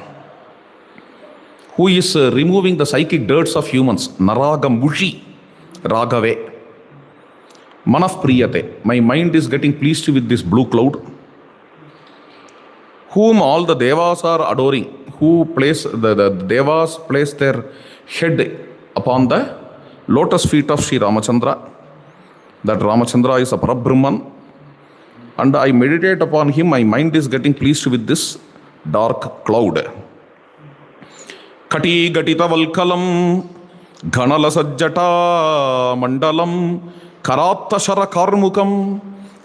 who is removing the psychic dirts of humans. Naragamushi Ragave. Manaf priyate. My mind is getting pleased with this blue cloud, whom all the devas are adoring. Who place the devas place their head upon the lotus feet of Sri Ramachandra. That Ramachandra is a Parabrahman. And I meditate upon him. My mind is getting pleased with this dark cloud. Kati gatita valkalam ghanala sajjata mandalam karattashara karmukam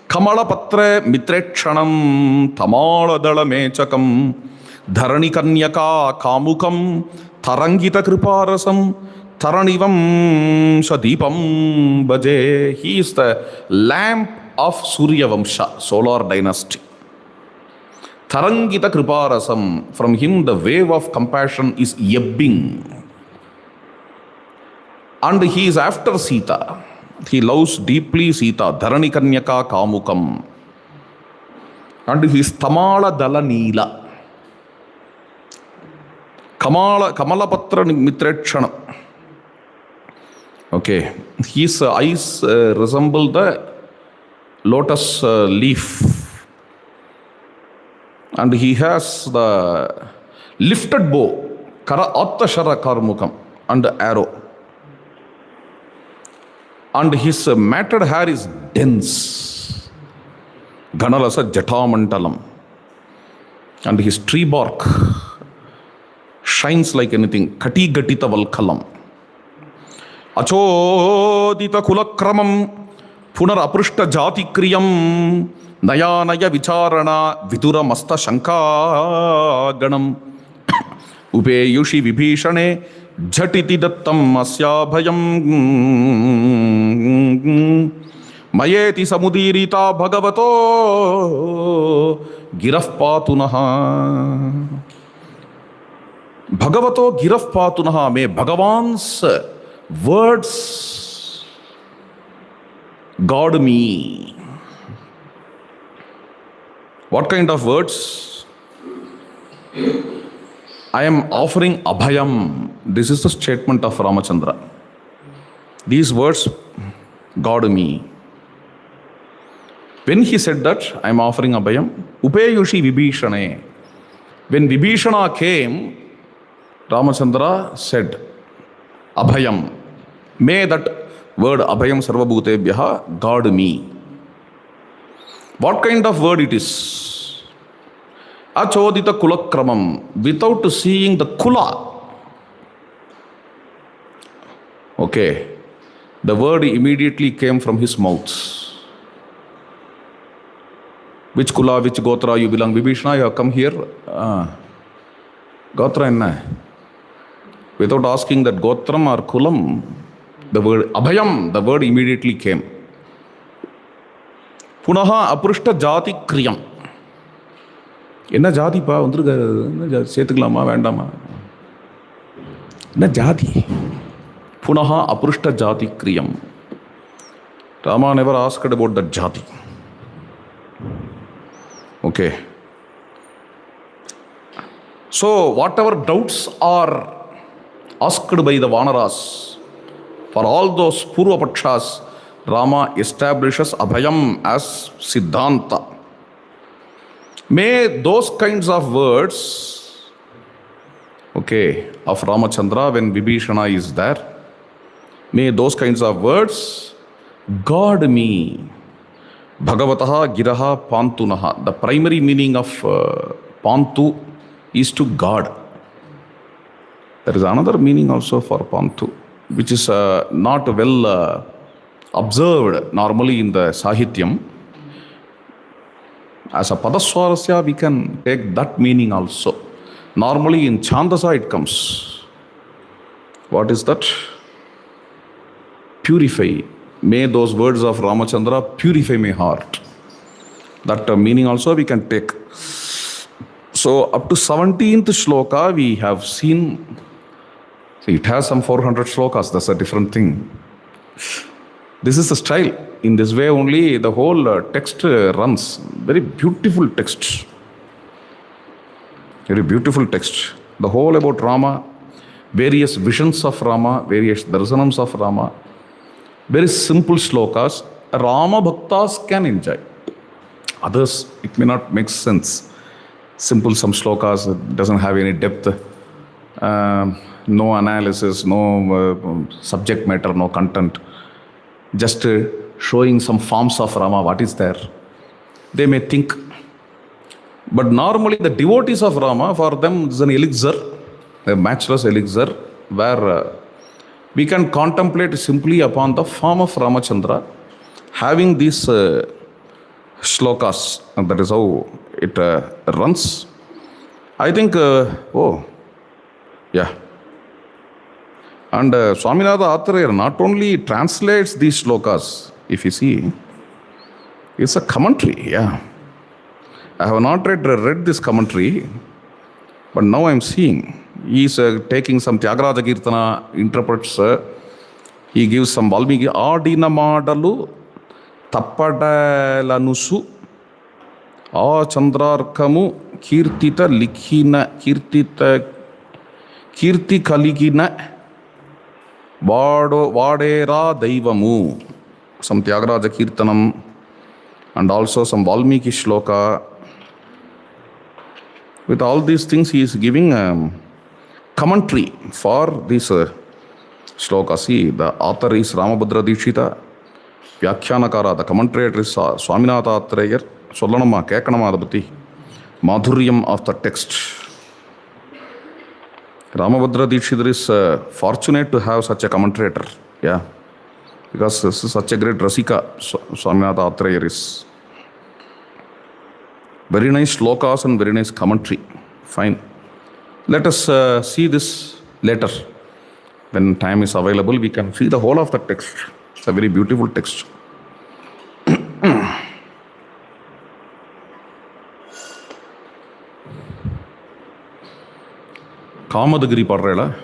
kamala patre mitrekshanam tamala dala mechakam dharani kanyaka kamukam tarangita kriparasam taranivam sadipam bhaje. He is the lamp of Surya Vamsha, solar dynasty. Tarangita kriparasam. From him the wave of compassion is ebbing. And he is after Sita. He loves deeply Sita. Dharani kanyaka kamukam. And he is tamala dala neela. Kamala patra mitretshana. Okay. His eyes resemble the lotus leaf. And he has the lifted bow, kara attashara karmukam, and arrow. And his matted hair is dense, ganalasa jatamantalam. And his tree bark shines like anything. Kati gatita valkalam. Achodita kulakramam punar aprishta jati kriyam nayanaya vicharana vidura masta shanka ganam upeyushi vibhishane jhatiti dattam asya bhayam mayeti samudirita bhagavato giraf patunaha. Bhagavato giraf patunaha. May Bhagavan's words guard me. What kind of words? I am offering abhayam. This is the statement of Ramachandra. These words guard me. When he said that, I am offering abhayam, upeyushi vibhishane. When Vibhishana came, Ramachandra said, abhayam. May that word abhayam sarvabhutebhyaha guard me. What kind of word it is? Achodita kulakramam. Without seeing the kula. Okay. The word immediately came from his mouth. Which kula, which gotra you belong? Vibhishana, you have come here. Gotra enna? Without asking that gotram or kulam, the word abhayam, the word immediately came. Punaha aprishta jati kriyam. என்ன ஜாதிப்பா வந்துருக்க, என்ன சேர்த்துக்கலாமா வேண்டாமா, என்ன ஜாதி? புனஹா அப்ருஷ்ட ஜாதி கிரியம். Rama never asked about that jati. Okay. So whatever doubts are asked by the Vanaras, for all those Purva Pakshas, Rama establishes Abhayam as Siddhanta. May those kinds of words, okay, of Ramachandra when Vibhishana is there, may those kinds of words guard me. Bhagavataha giraha pantunaha. The primary meaning of pantu is to guard. There is another meaning also for pantu, which is not well observed normally in the Sahityam. As a Padaswarasya, we can take that meaning also. Normally in Chandasa it comes. What is that? Purify. May those words of Ramachandra purify my heart. That meaning also we can take. So up to 17th shloka we have seen. See, it has some 400 shlokas. That's a different thing. This is the style. In this way only the whole text runs. Very beautiful text. Very beautiful text. The whole about Rama, various visions of Rama, various darsanams of Rama. Very simple shlokas. Rama Bhaktas can enjoy. Others, it may not make sense. Simple, some shlokas, it doesn't have any depth, no analysis, no subject matter, no content. Just showing some forms of Rama, what is there. They may think. But normally the devotees of Rama, for them is an elixir, a matchless elixir, where we can contemplate simply upon the form of Ramachandra, having these shlokas, and that is how it runs. I think, yeah. And Swaminatha Acharya not only translates these shlokas, if you see, it's a commentary, yeah. I have not read this commentary, but now I'm seeing. He is taking some Tyagaraja Kirtana, interprets, he gives some Valmiki, Adina Madalu, Tappadanusu, A Chandrarkamu, Kirtita Likhina, Kirti Kaligina, Vadera Daivamu, some Tyagaraja Kirtanam, and also some Valmiki Shloka. With all these things, he is giving commentary for this shloka. See, the author is Ramabhadra Dikshita, Vyakhyanakara, the commentator is Swaminatha Acharya. Sollanama, Kekanama Adapati, Madhuryam of the text. Ramabhadra Dikshita is fortunate to have such a commentator, yeah, because this is such a great Rasika, Swaminatha Acharya is. Very nice shlokas and very nice commentary. Fine. Let us see this later. When time is available, we can see the whole of the text. It's a very beautiful text. Kamadagiri padrela.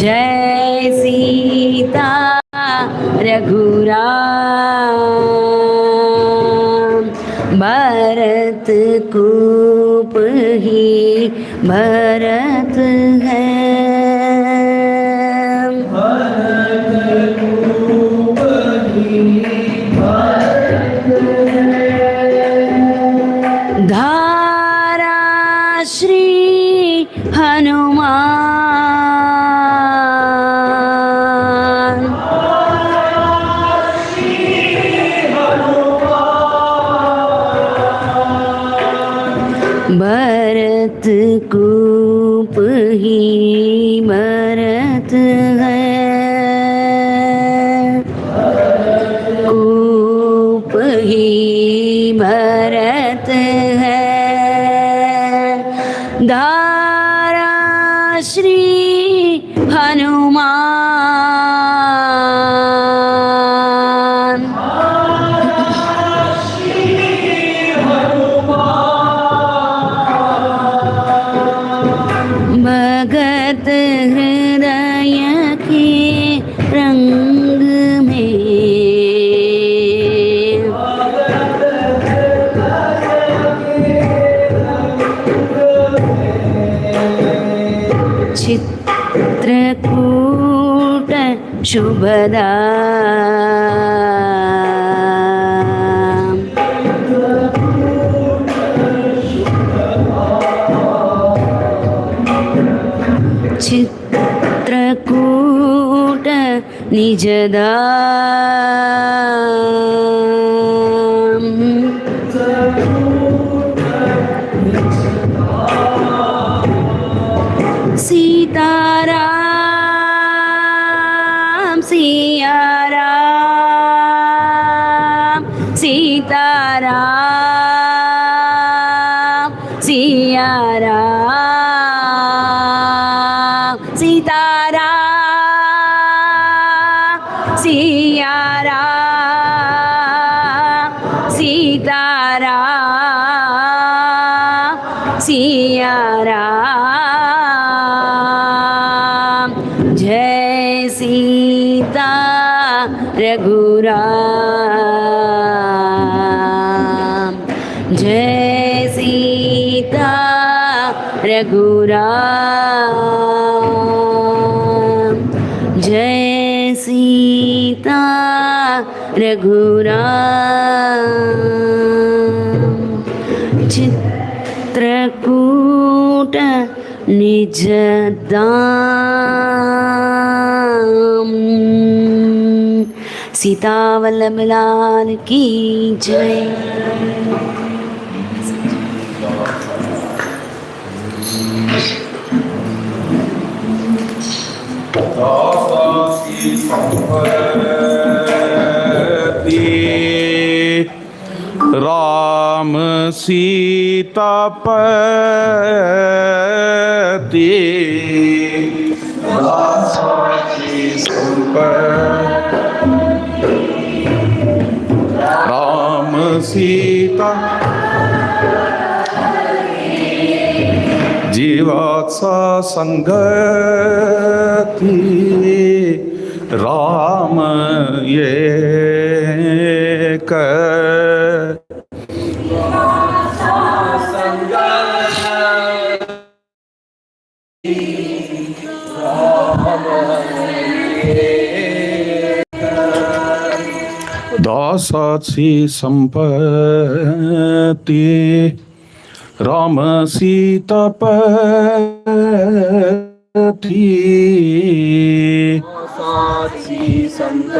जय सीता रघुराम भरत कूप ही भरत है धारा श्री हनुमान भरत कूप ही भरत है, कूप ही भरत है, धारा श्री हनुमान, भगत हृदय के रंग में, चित्रकूट शुभदाम, चित्रकूट निजदाम, सीताराम सियाराम, सीताराम सियाराम, सीताराम सियाराम, सीताराम सियाराम, जय सीता रघुराम, जय सीता रघुराम, जय सीता रघुराम, चित्रकूट निजदाम। सीता वल्लभ लाल की जय। राम सीता पति, राम सीता जीवात्सा संगति, राम एक दासाची संपत्ति, राम सीता पति, साची संपत्ति,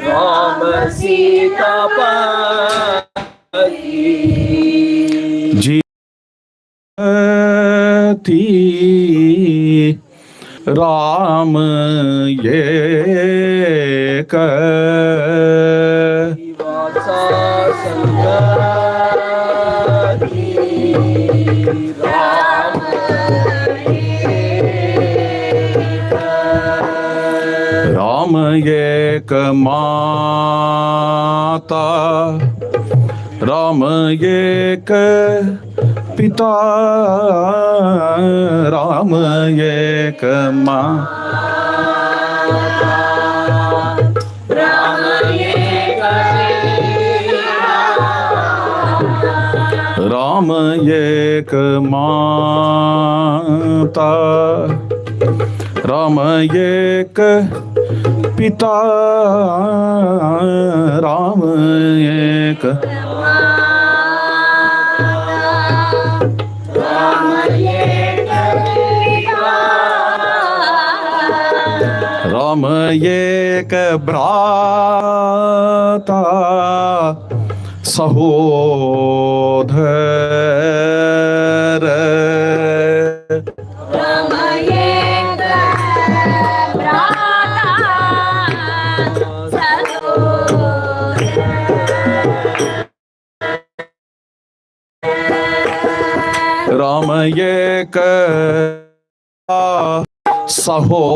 राम सीता पति, जीवति राम एक राम एक माता, राम एक पिता, राम एक माँ, राम एक माता, राम एक पिता, राम एक राम एक भ्राता, सहोदर राम एक सहोदर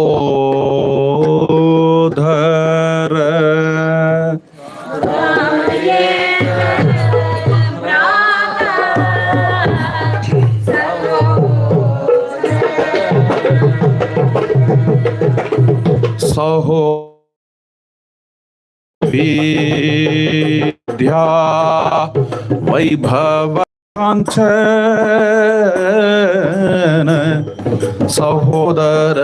सहो विद्या वैभव कांचन सहोदर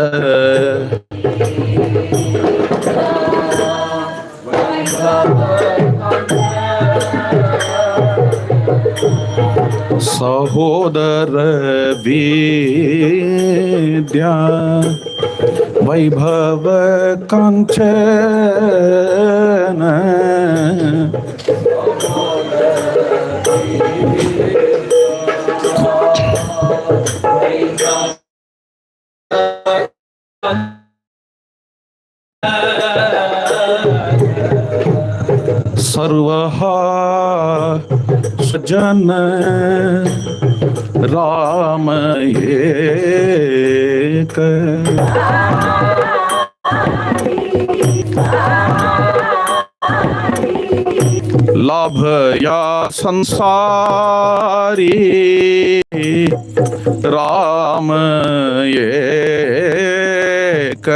सहोदर विद्या वैभव कांचन सर्वः सज्जन राम एक लाभ या संसारी राम एक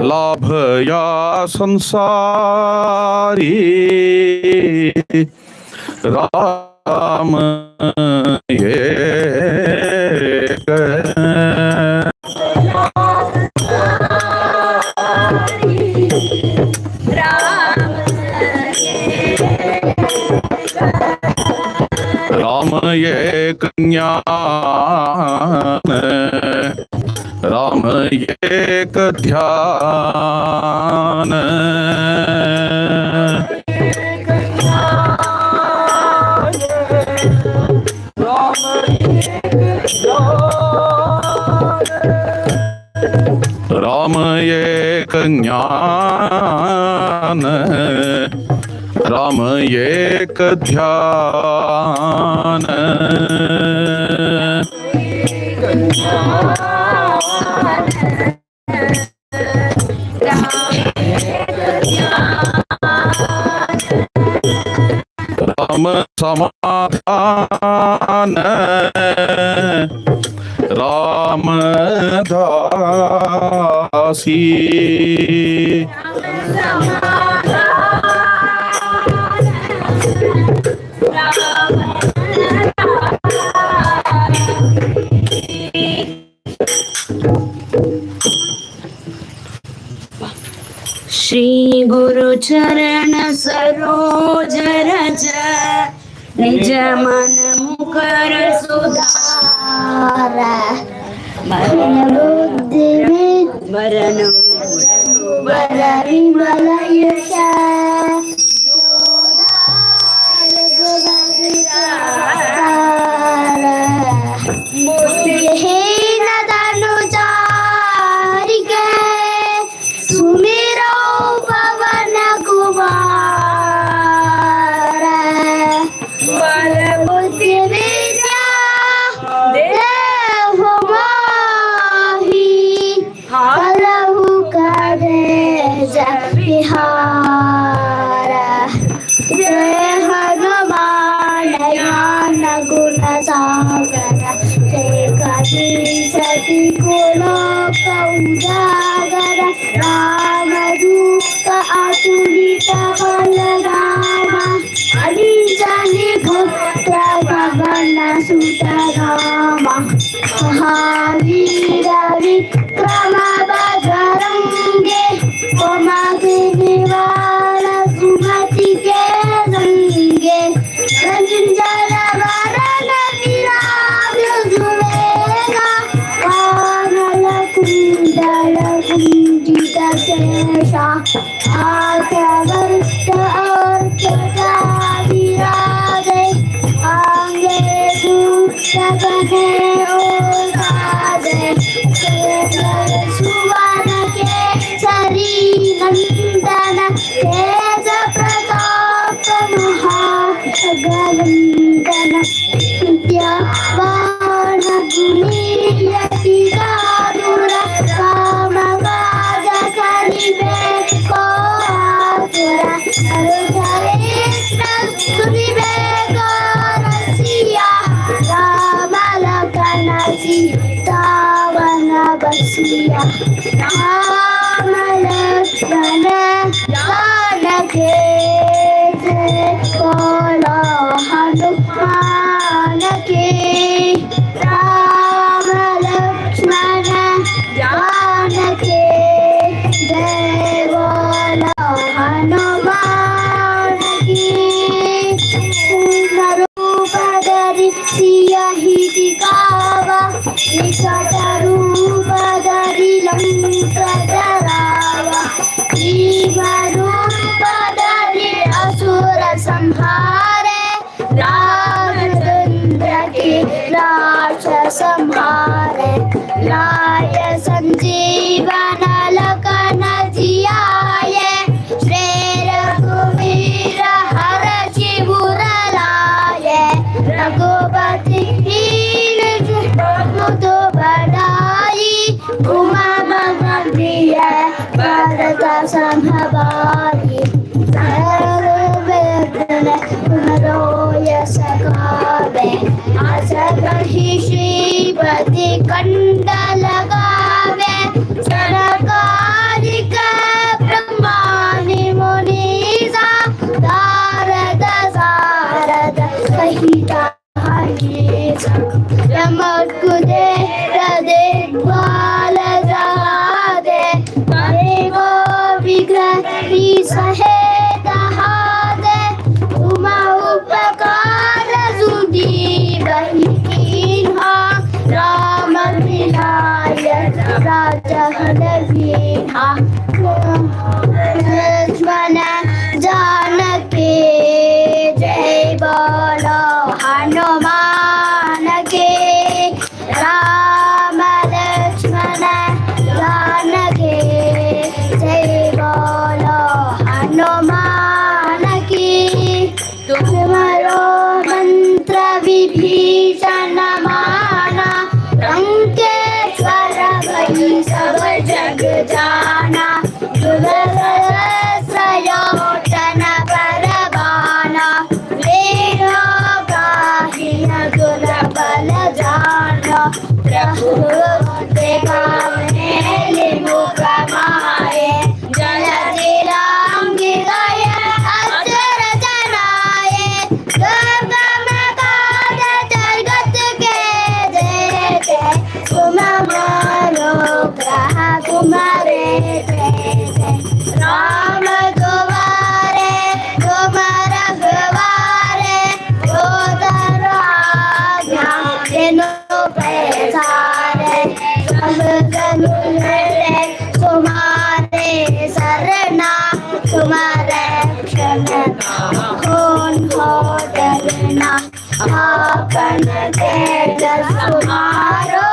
लाभ या संसारी राम एक राम एक ज्ञान राम एक ध्यान राम एक ज्ञान राम एक ध्यान राम समाधान राम दासी श्री गुरु चरण सरोज रज निज मन मुकर सुधार मरण बुद्धि मरण विमल यश बुद्धिहीन तनु चारिके सुमिरो पवन कुमार बल बुद्धि विद्या देहु मोहि हलहु करे जग विहार जय हनुमान ज्ञान गुण सागर जय कपि सति कुलोक उजागर राम दूत अतुलित बल राम अनिजनि पुत्र पवन सुत राम महावीर विक्रम बजरंगे कुमति निवार सुमति के संगे रंजन वरण विराज सबने ओसारे सुवन के सरी नंदन तेज प्रताप महागलंदन विद्यावान गुणीयति दारुण काम काज करिबे को आतुर हृदय सुनिबे को रसिया राम लखन सीतावन बसिया राम लक्ष्मण जानकी जय बोलो हनुमान की राम लक्ष्मण जानकी जय बोलो हनुमान की रूप धरि सियहि दिखावा निकट रूप धरि लंक जरावा जीव रूप धरि असुर संहारे रामचंद्र के राक्षस संहारे लाय संजीवन लखन जियाए श्री रघुवीर हरषि उर लाए रघुपति मुद बढ़ाई उमा मम प्रिय भरत संभवाई सगावे अस कहि श्रीपति कंड लगावे सरकारिक ब्रह्मानि मुनीसा नारद सारद सहित यमकुदे दिग्बाल जहादे गो विग्रह सहेत हादे उमा उपकार सुधी बहिना राम मिलाय राजहन वीणा लक्ष्मण जानकी जय बोलो हनुमान के राम लक्ष्मण जानकी जय बोलो हनुमान की तुम्हारो मंत्र विभीषण माना लंकेश्वर भई सब जग जाना सहस्रयोजन परवाना वीरो गाहिन दुर्बल जाना प्रभु देखावने मुख मारे जलधि लांघि गए अचर जनाए दुर्गम काज जगत के जेते तुम मारो ग्रह तुम्हारे जेते राम तुम्हारे तुम रघुवारे गोदर आज्ञा तेनो पैसारे सब जनुरे तुम्हारे सरना तुम्हारे क्षमता कौन हो डरना आपन तेज तुम्हारो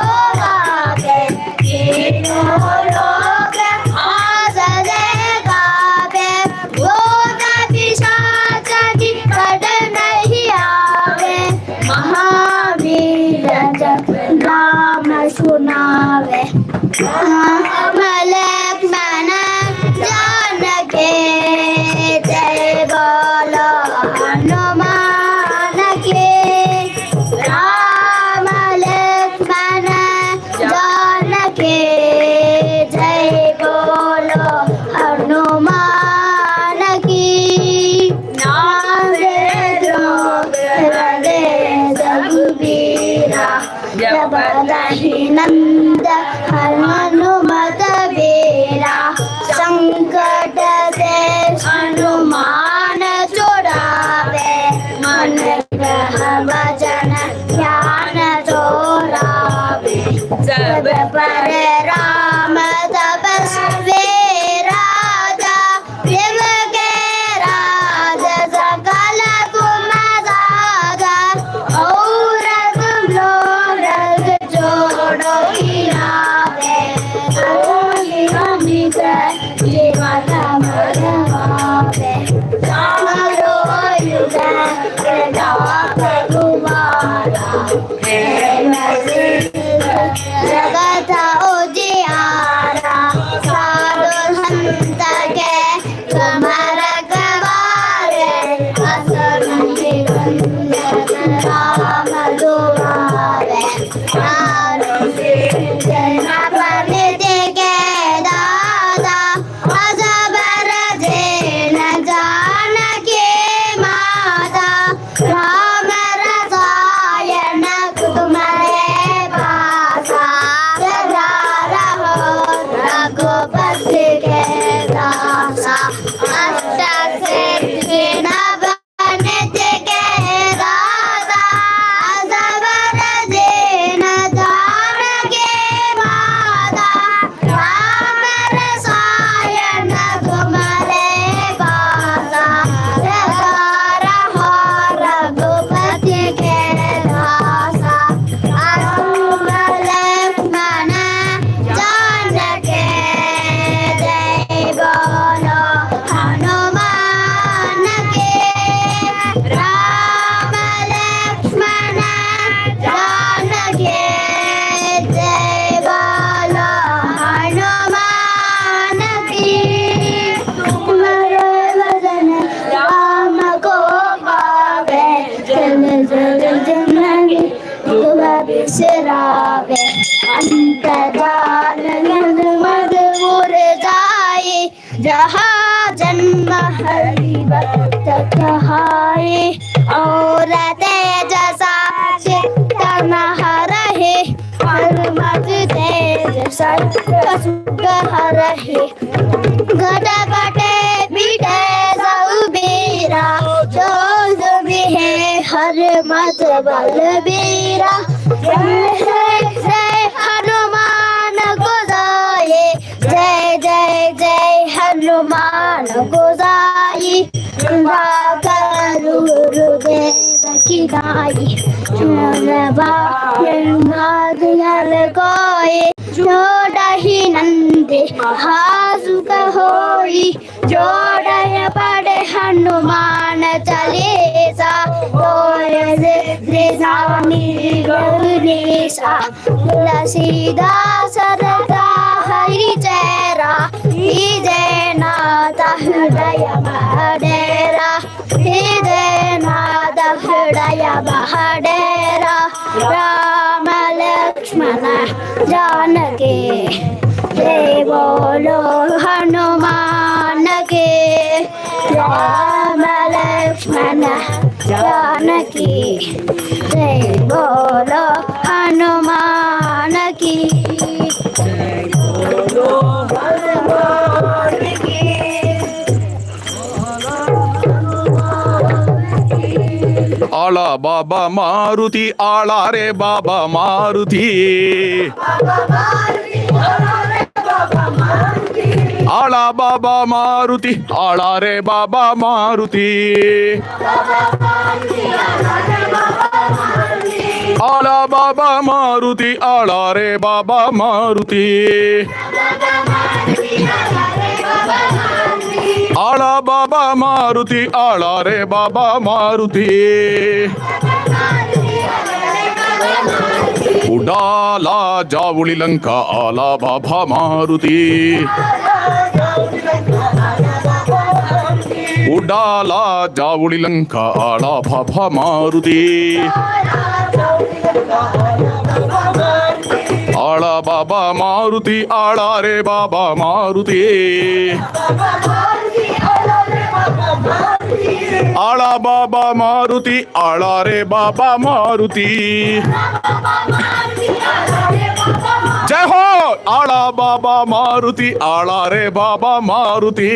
आगे तीनों लोग आस गावे भूत पिशाच निकट नहीं आवे महावीर जब नाम सुनावे राम लक्ष्मण जानकी जय बोलो हनुमान की राम लक्ष्मण जानकी जय बोलो हनुमान की नाम रघुवीरा जब नंद हनुमत वीरा संकट से हनुमान छुड़ावे मन ग्रह वचन ज्ञान चोरावे सब पर राम तपस्वी राजा शिव के राज सकल तुम दादा और तुम लोग जगत उजियारा साधु संत के कमर गवारे असुर निरंजन राम दुआरे जनापति के दादा अजबर जैन जानकी माता राम रसायन तुम्हारे पासा सदा रहो रघुपति के दासा अष्ट सिद्धि नवनिध के दाता अजबर जैन जानकी माता राम रसायन तुम्हारे पासा सदा रहो रघुपति के दासा अस्तुम लक्ष्मण जानकी जय बोलो हनुमान के राम लक्ष्मण जानकी जय बोलो हनुमान की तुम्हारे भजन राम को पावे जल जल जन्नगी दुख बिसरावे अंतराल नद मद उड़ जाए जहाँ जन्म हरि भक्त कहाए और तेजसा चित्त न रहे हर मत तेज सुख रहे घट बटे बीटे सबीरा जो भी है हर मत बलबीरा जय हनुमान गोसाई जय जय जय हनुमान गोसाई कृपा करो गुरुदेव की गाई घर कोई जोड़ही नंदे हासु होई जोड़य पड़े हनुमान चालीसा तुलसीदास रता हरि चेरा नाथ हृदय बहडेरा नाथ हृदय बहडेरा राम लक्ष्मण जानकी जय बोलो हनुमान के राम लक्ष्मण जानकी जय बोलो हनुमान की आला बाबा मारुति आला रे बाबा मारुति आला बाबा मारुति आला रे बाबा मारुति आला बाबा मारुति आला रे बाबा मारुति आला बाबा मारुति आला रे बाबा मारुति उडाला जावुली लंका आला बाबा मारुति उडाला जावुली लंका आला बाबा मारुति आला बाबा मारुति आला रे बाबा मारुति आला बाबा मारुति आला रे बाबा मारुति जय हो आला बाबा मारुति आला रे बाबा मारुति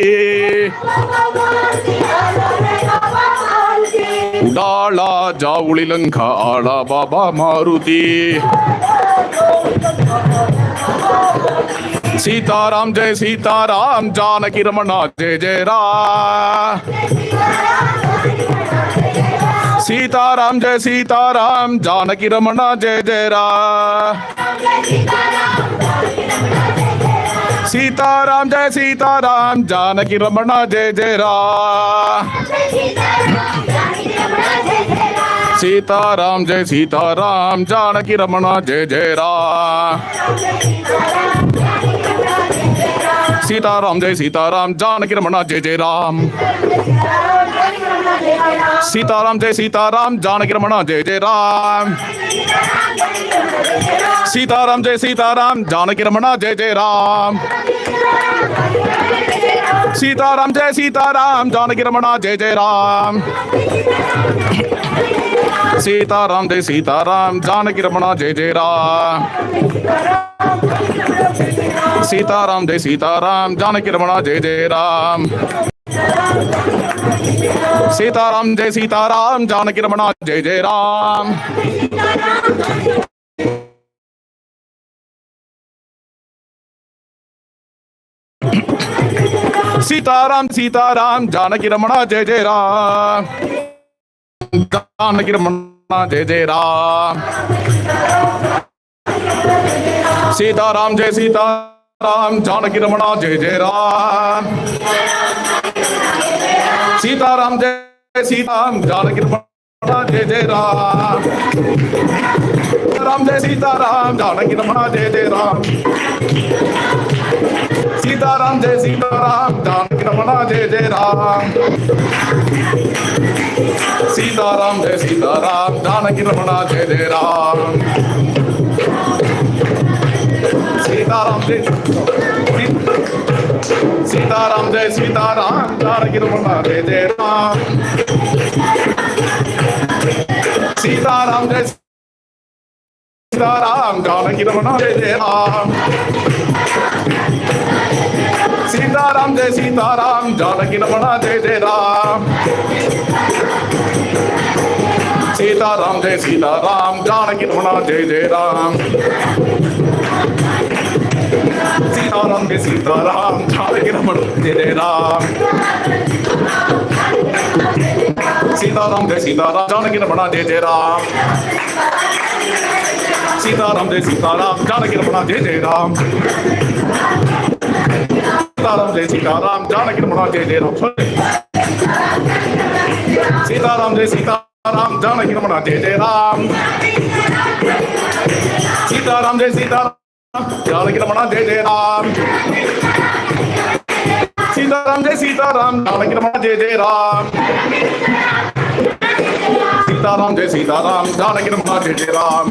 उडाला जावुली लंका आला बाबा मारुति सीताराम जय सीताराम जानकी रमणा जय जय राम सीताराम जय सीताराम जानकी रमणा जय जय राम सीताराम जय सीताराम जानकी रमणा जय जय राम सीताराम जय सीताराम जानकी रमणा जय जय राम सीताराम जय सीताराम जानकी रमणा जय जय राम सीताराम जय सीताराम जानकी रमणा जय जय राम सीताराम जय सीताराम जानकी रमणा जय जय राम सीताराम जय सीताराम जानकी रमणा जय जय राम सीताराम जय सीताराम जानकी रमणा जय जय राम सीताराम जय सीताराम जानकी रमणा जय जय राम सीताराम जय सीताराम जानकी रमणा जय जय राम सीताराम सीताराम जानकी रमणा जय जय राम जानकी रमणा जय जय राम सीताराम जय सीताराम जानकी रमणा जय जय राम सीताराम जय सीताराम जानकी रमणा जय जय राम राम जय सीताराम जानकी रमणा जय जय राम सीताराम जय सीताराम जानकी रमणा जय जय राम सीताराम जय सीताराम जानकी रमणा जय जय राम सीताराम जय सीताराम जय सीताराम जानकी रमणा जय जय राम सीताराम जय सीताराम जानकी रमणा जय जय राम सीताराम जय सीताराम जानकी रमणा जय जय राम सीताराम जय सीताराम जानकी रमणा जय जय राम सीताराम जय सीताराम जानकी रमणा जय जय राम सीताराम जय सीताराम जानकी रमणा जय जय राम सीताराम जय सीताराम जानकी रमणा जय जय राम सीताराम जय सीताराम जानकी रमणा जय जय राम सीताराम जय सीताराम जानकी रमणा जय जय राम सीताराम जय सीताराम जानकी रमणा जय जय राम सीताराम जय सीताराम जानकी रमणा जय जय राम सीताराम जय सीताराम जानकी रमणा जय जय राम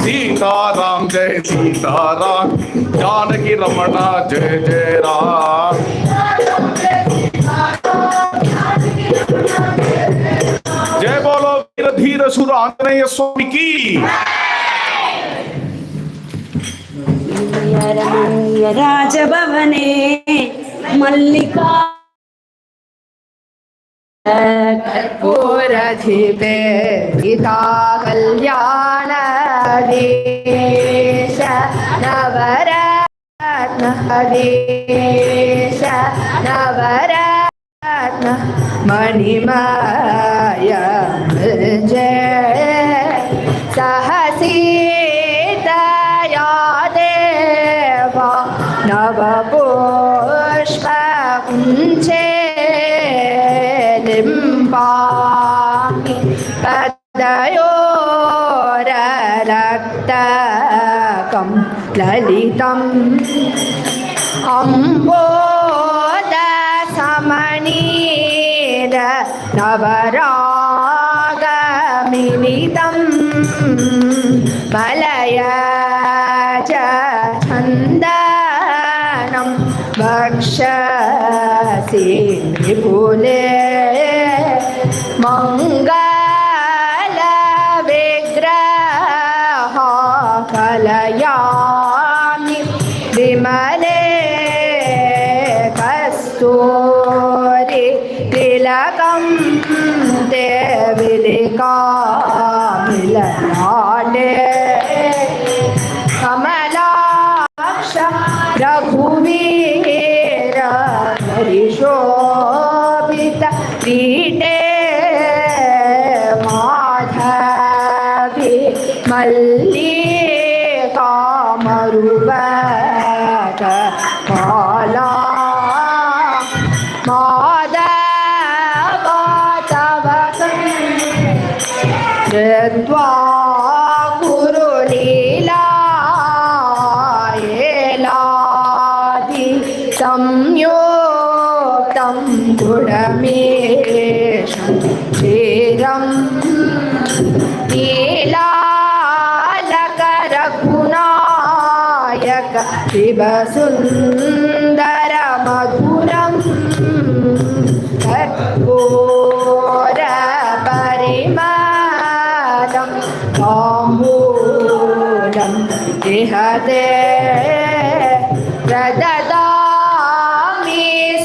सीताराम जय सीताराम जानकी रमणा जय जय राम जय बोलो वीर धीर सुर आंजनेय स्वामी की राजभवने मल्लिका कर्पूरधिपे गीता कल्याण देश नवरत्न देश नवरत्न मणिमय जय सहसीतया देवा नवपुष्पकुञ्चे लिम्बामि पदयोररक्तकं ललितम् अम्बोदसमनीर नवरागमिलितं मलयज चन्दनं वक्षसि विपुले मङ्गलविग्रह कलयामि विमले कस्तूरि तिलकं ते विलिकामिललाले कमलाक्ष रघुवीर परिशोभित पीठे माधवी मल्लिका मरुवत माला माधव तव कृत्वा कुरुलीलायेलादि संयोक्तं गुणमेशं क्षीरं नीलालकरघुनायक शिवसुन्दरमधुरम् कर्पूरपरिमलं ताम्बूलं इहते प्रददामि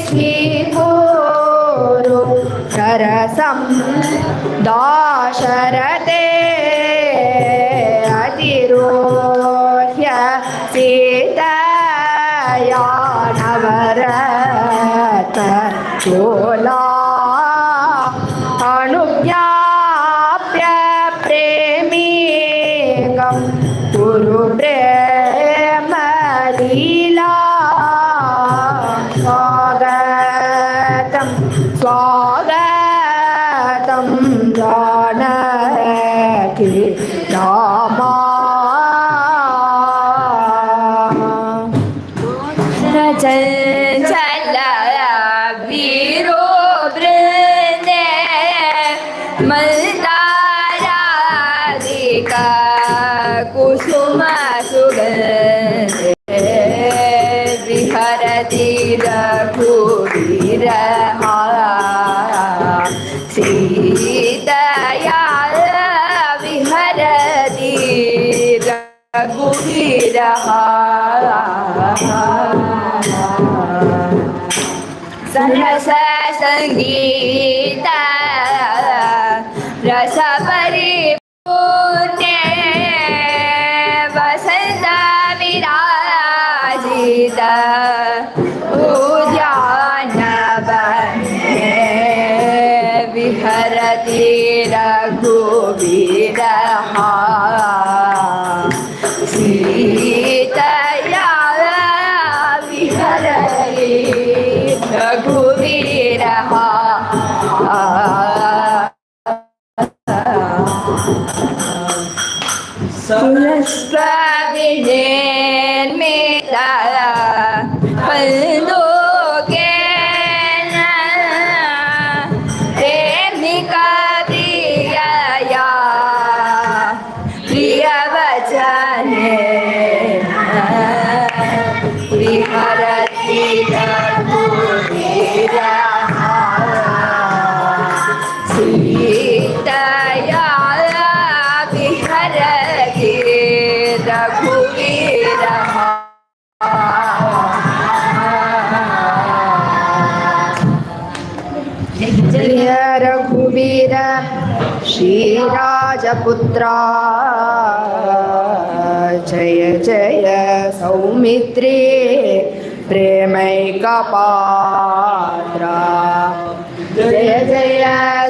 स्वीकुरु सरसं दाशरथे अतिरोह्य सीतया नवरत्न चोला अनुज्ञाप्य प्रेमीकं कुरु प्रेमलीला स्वागतं स्वागतं जानकी रामा चल वीरो वृंदे मलदाराधिका कुसुम सुगंधे विहरति रघुवीरहा सीतया विहरति रघुवीरहा सरस संगीत रस परिपूर्णे वसंत विराजित उद्यान वने विहरति रघुवीरहा सीतया विहरति रघुवीरहा पुष्पविनिर्मिता फलदोकेन प्रेमिका प्रियया प्रियवचनेन विहरति रघुवीरहा सीतया विहरति रघुवीरहा जय रघुवीर श्रीराजपुत्रा जय जय सौमित्रे प्रेमैकपात्रा जय जय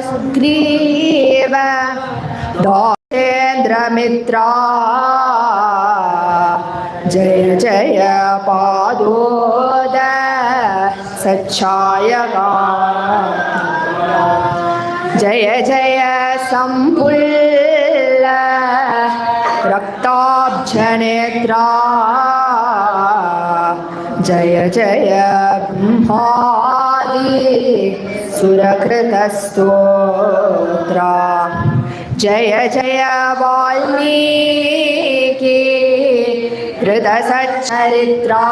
सुग्रीव दासेन्द्रमित्रा जय जय पादोद सच्चायका जय जय संपुल्ल रक्ताब्जनेत्रा जय जय ब्रह्मादि सुरकृतस्तोत्रा जय जय वाल्मीकि हृदसच्चरित्रा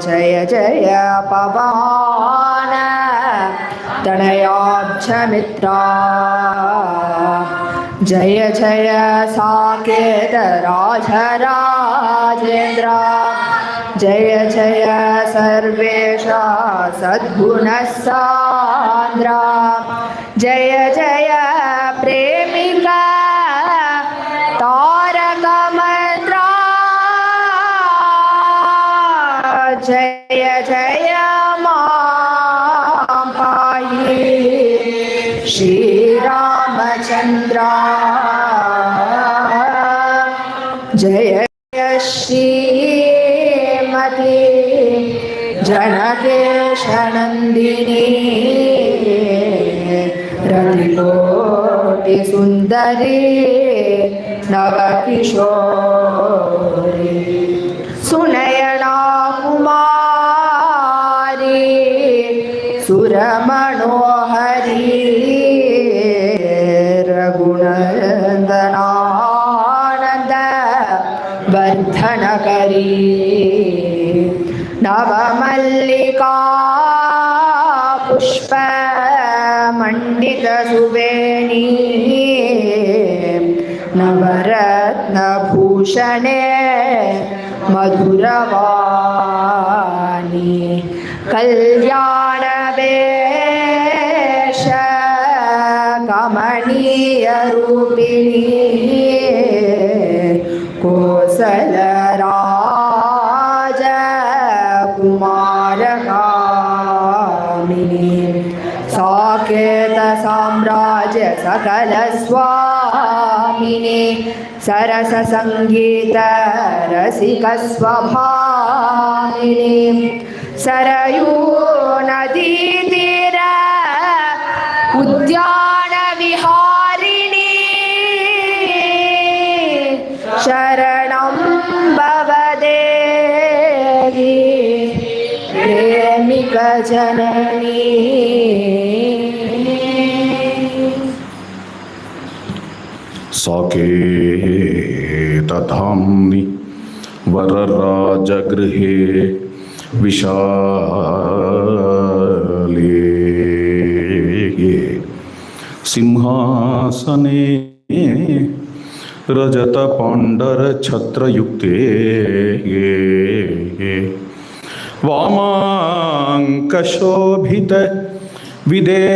जय जय पवन तनयाब्जमित्रा जय जय साकेत राजराजेन्द्र जय जय सर्वेशा सद्गुणसान्द्रा जय जय प्रेमिका तारक मंत्रा जय जय मां पाहि श्री रामचंद्र जय जय श्रीमती जनकेश नंदिनी रतिकोट सुन्दरी नवकिशोरी सुनयना कुमारी सुरमनोहरी रघुनन्दनानन्द वर्धनकरी नवमल्लिका पुष्पमण्डितसुवेणी नवरत्नभूषणे मधुरवाणी कल्याणवेश कमनीयरूपिणी कोसलराज कुमारकामिनी साकेत साम्राज्य सकल स्वामिनी सरस संगीत रसिक स्वभामिनी सरयू नदी तीर उद्यान विहारिणी शरणं भवदेवी प्रेमिक जननी साकेतधाम्नि वरराजगृहे विशाले सिंहासने रजतपाण्डरछत्रयुक्ते वामाङ्कशोभित विदेहसुता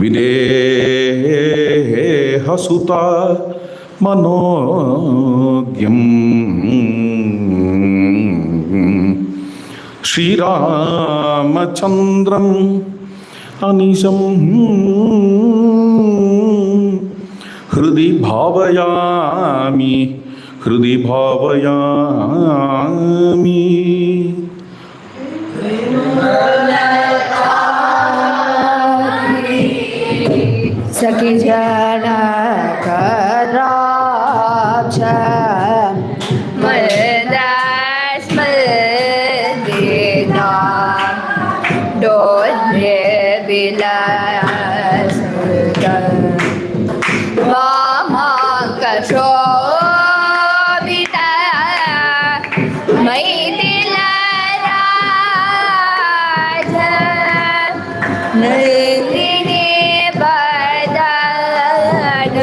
विदेहसुता मनोज्ञं श्रीरामचन्द्रम् अनिशं हृदि भावयामि हृदि भावयामि सखी जनकराज मलदास्मदिना डोले विलास वामाकशोभिता मैथिलराज नन्दिनी वदन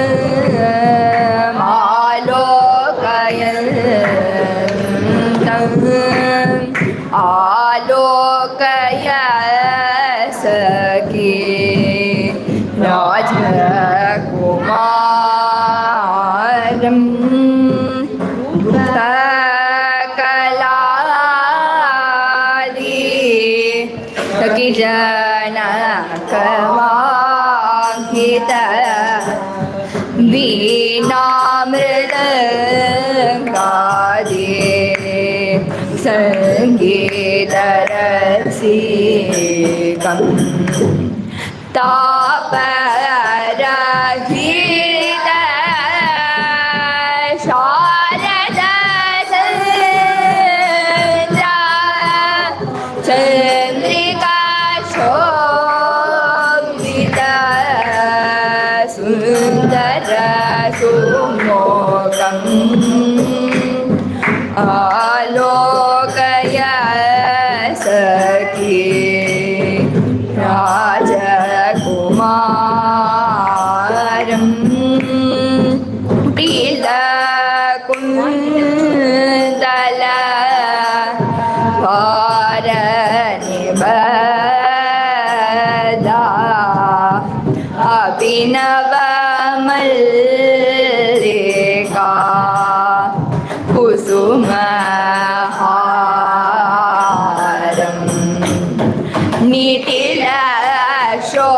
आलोकय सखी राजकुमारम् सकलादि सखी जनकवाङ्कित वीणामृदङ्गादि सङ्गीतरसिकं तापरहित शारदचन्द्रा चन्द्रिका शोभित सुन्दर सुमोकम् आलोकय सखी राजकुमारम् पीलकुन्दल भारनिबदा अभिनवमल्लिका कुसुमहारम् निटिल शोभित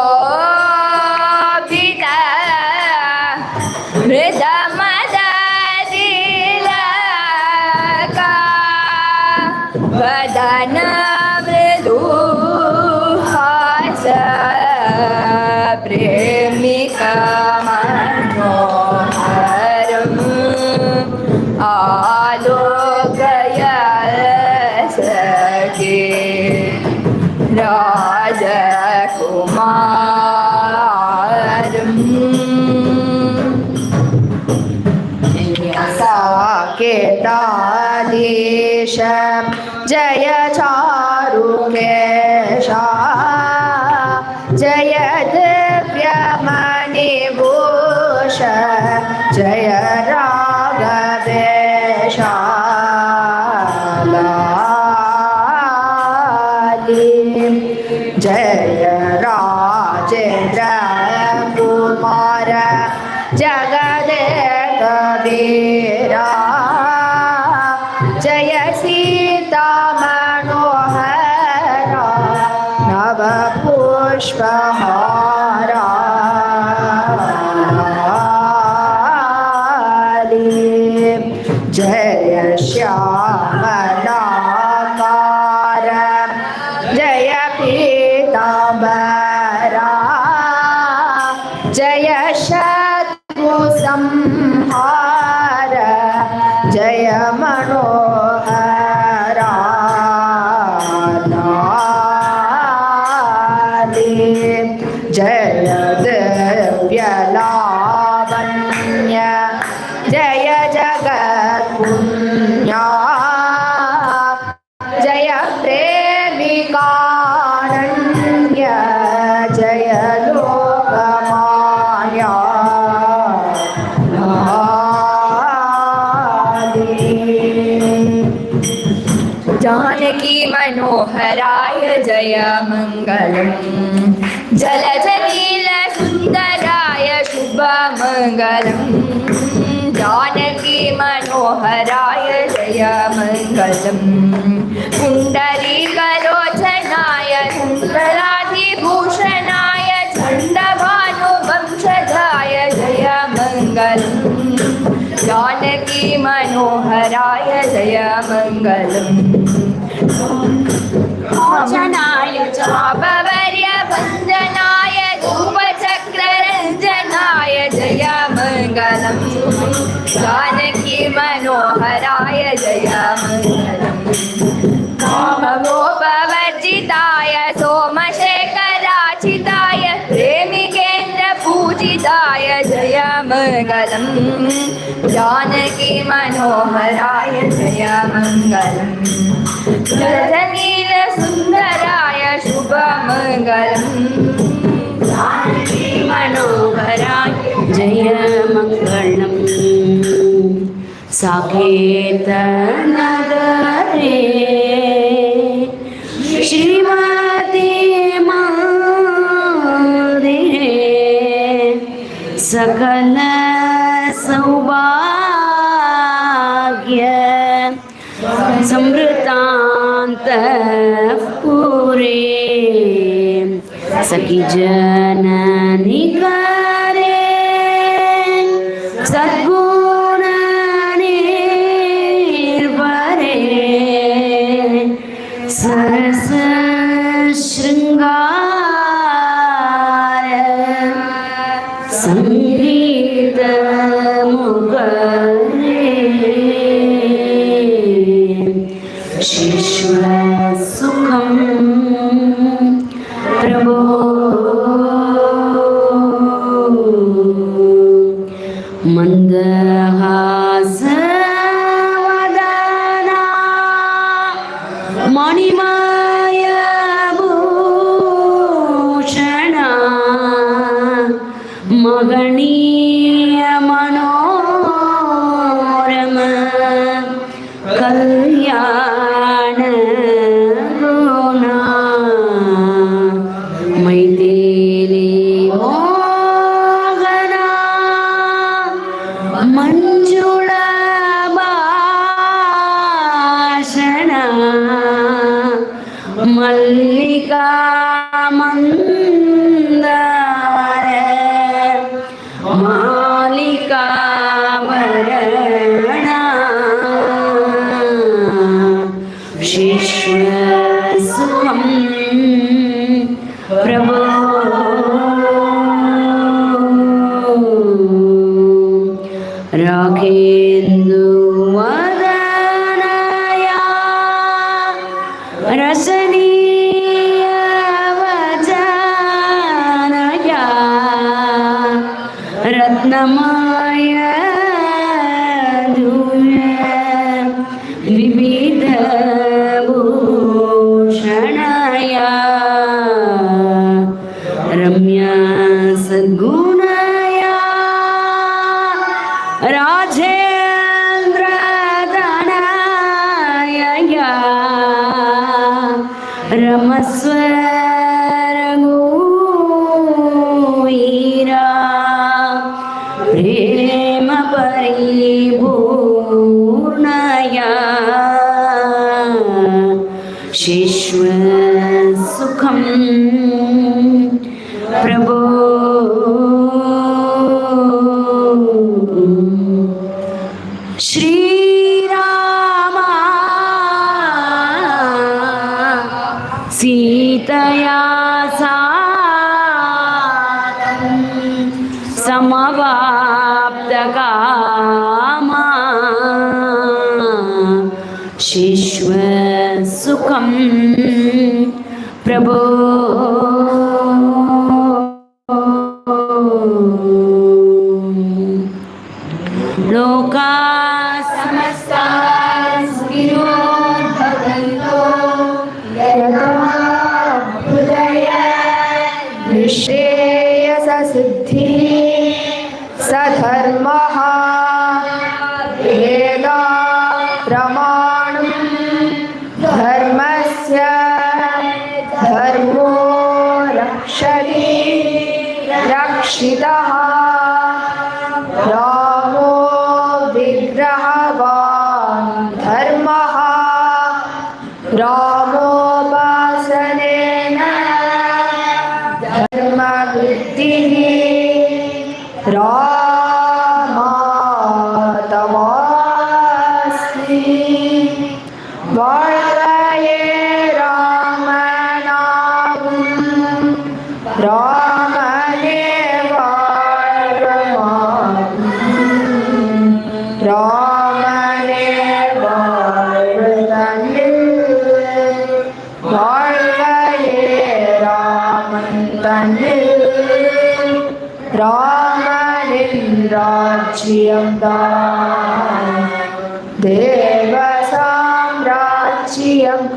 मृदमदतिलका वदन मृदुहास केश जय चारुकेश जय दिव्यमणिभूष जय राघवेश जय राजेन्द्र कुमार जगदेक वीरा जय सीता मनोहरा नव पुष्पहारा जय श्यामलाकार जय पीतांबरा जय शत्रु संहार जय मनोहरा जय दिव्यलावण्य जय जगत्पुण्या जय प्रेमिकानन्य जय लोकमान्या जानकी मनोहराय जय मङ्गलम् जलजनील सुन्दराय शुभमङ्गलम् जानकी मनोहराय जय मङ्गलम् पुण्डरीकलोचनाय चन्द्राधिभूषणाय चण्डभानुवंशजाय जय मङ्गलम् जानकी मनोहराय जय मङ्गलम् मोचनाय चापवर्य वन्दनाय धूपचक्ररञ्जनाय जय मङ्गलम् जानकी मनोहराय जय मङ्गलम् कामगोपवर्जिताय सोमशेखराचिताय प्रेमिकेन्द्रपूजिताय जय मङ्गलम् जानकी मनोहराय जय मङ्गलम् जलनील सुन्दराय शुभमङ्गलम् जानकी मनोहराय जय मङ्गलम् साकेत नगरे श्रीमती मंदिरे सकल सौभाग्य समृतांत पूरे सखी जननी करे सद्गुण निर्भरे सरस श्रृंगार संगीत मुखरे शिश्व सुखम प्रभो मंदहास वदना मणिमय भूषण मगणीय मनोरम कल्याण गुणा मैथिली मोहना मंजुळ भाषण मल्लिका मंदार मालिका वरणा शिश्व सुखम प्रभो राखेन्दु वदनया रसनीय वचनया रत्नमय धूय विविध सद्गुणया राजेन्द्र तनया रमस्वर गोवीरा प्रेम परिपूर्णया शिश्व सुखम प्रभो श्री रामा सीतया साकं समवाप्तकामा शिश्व सुखं प्रभो लोका समस्ता सुखिनो भवन्तु निःश्रेयससिद्धिः सधर्मः वेदा प्रमाणं धर्मस्य धर्मो रक्षति रक्षितः रामो विग्रहवान् धर्मः रामोपासनेन धर्मवृद्धिः रामातमास्मि வாழ்கையே ராமநாமம் ராமனே வாழ்கமாம் ராமனே வாழ்வதனில் வாழ்கையே ராமன் தன்னில் ராமனின் ராஜ்யம்தான் தேவ சாம்ராஜ்யம்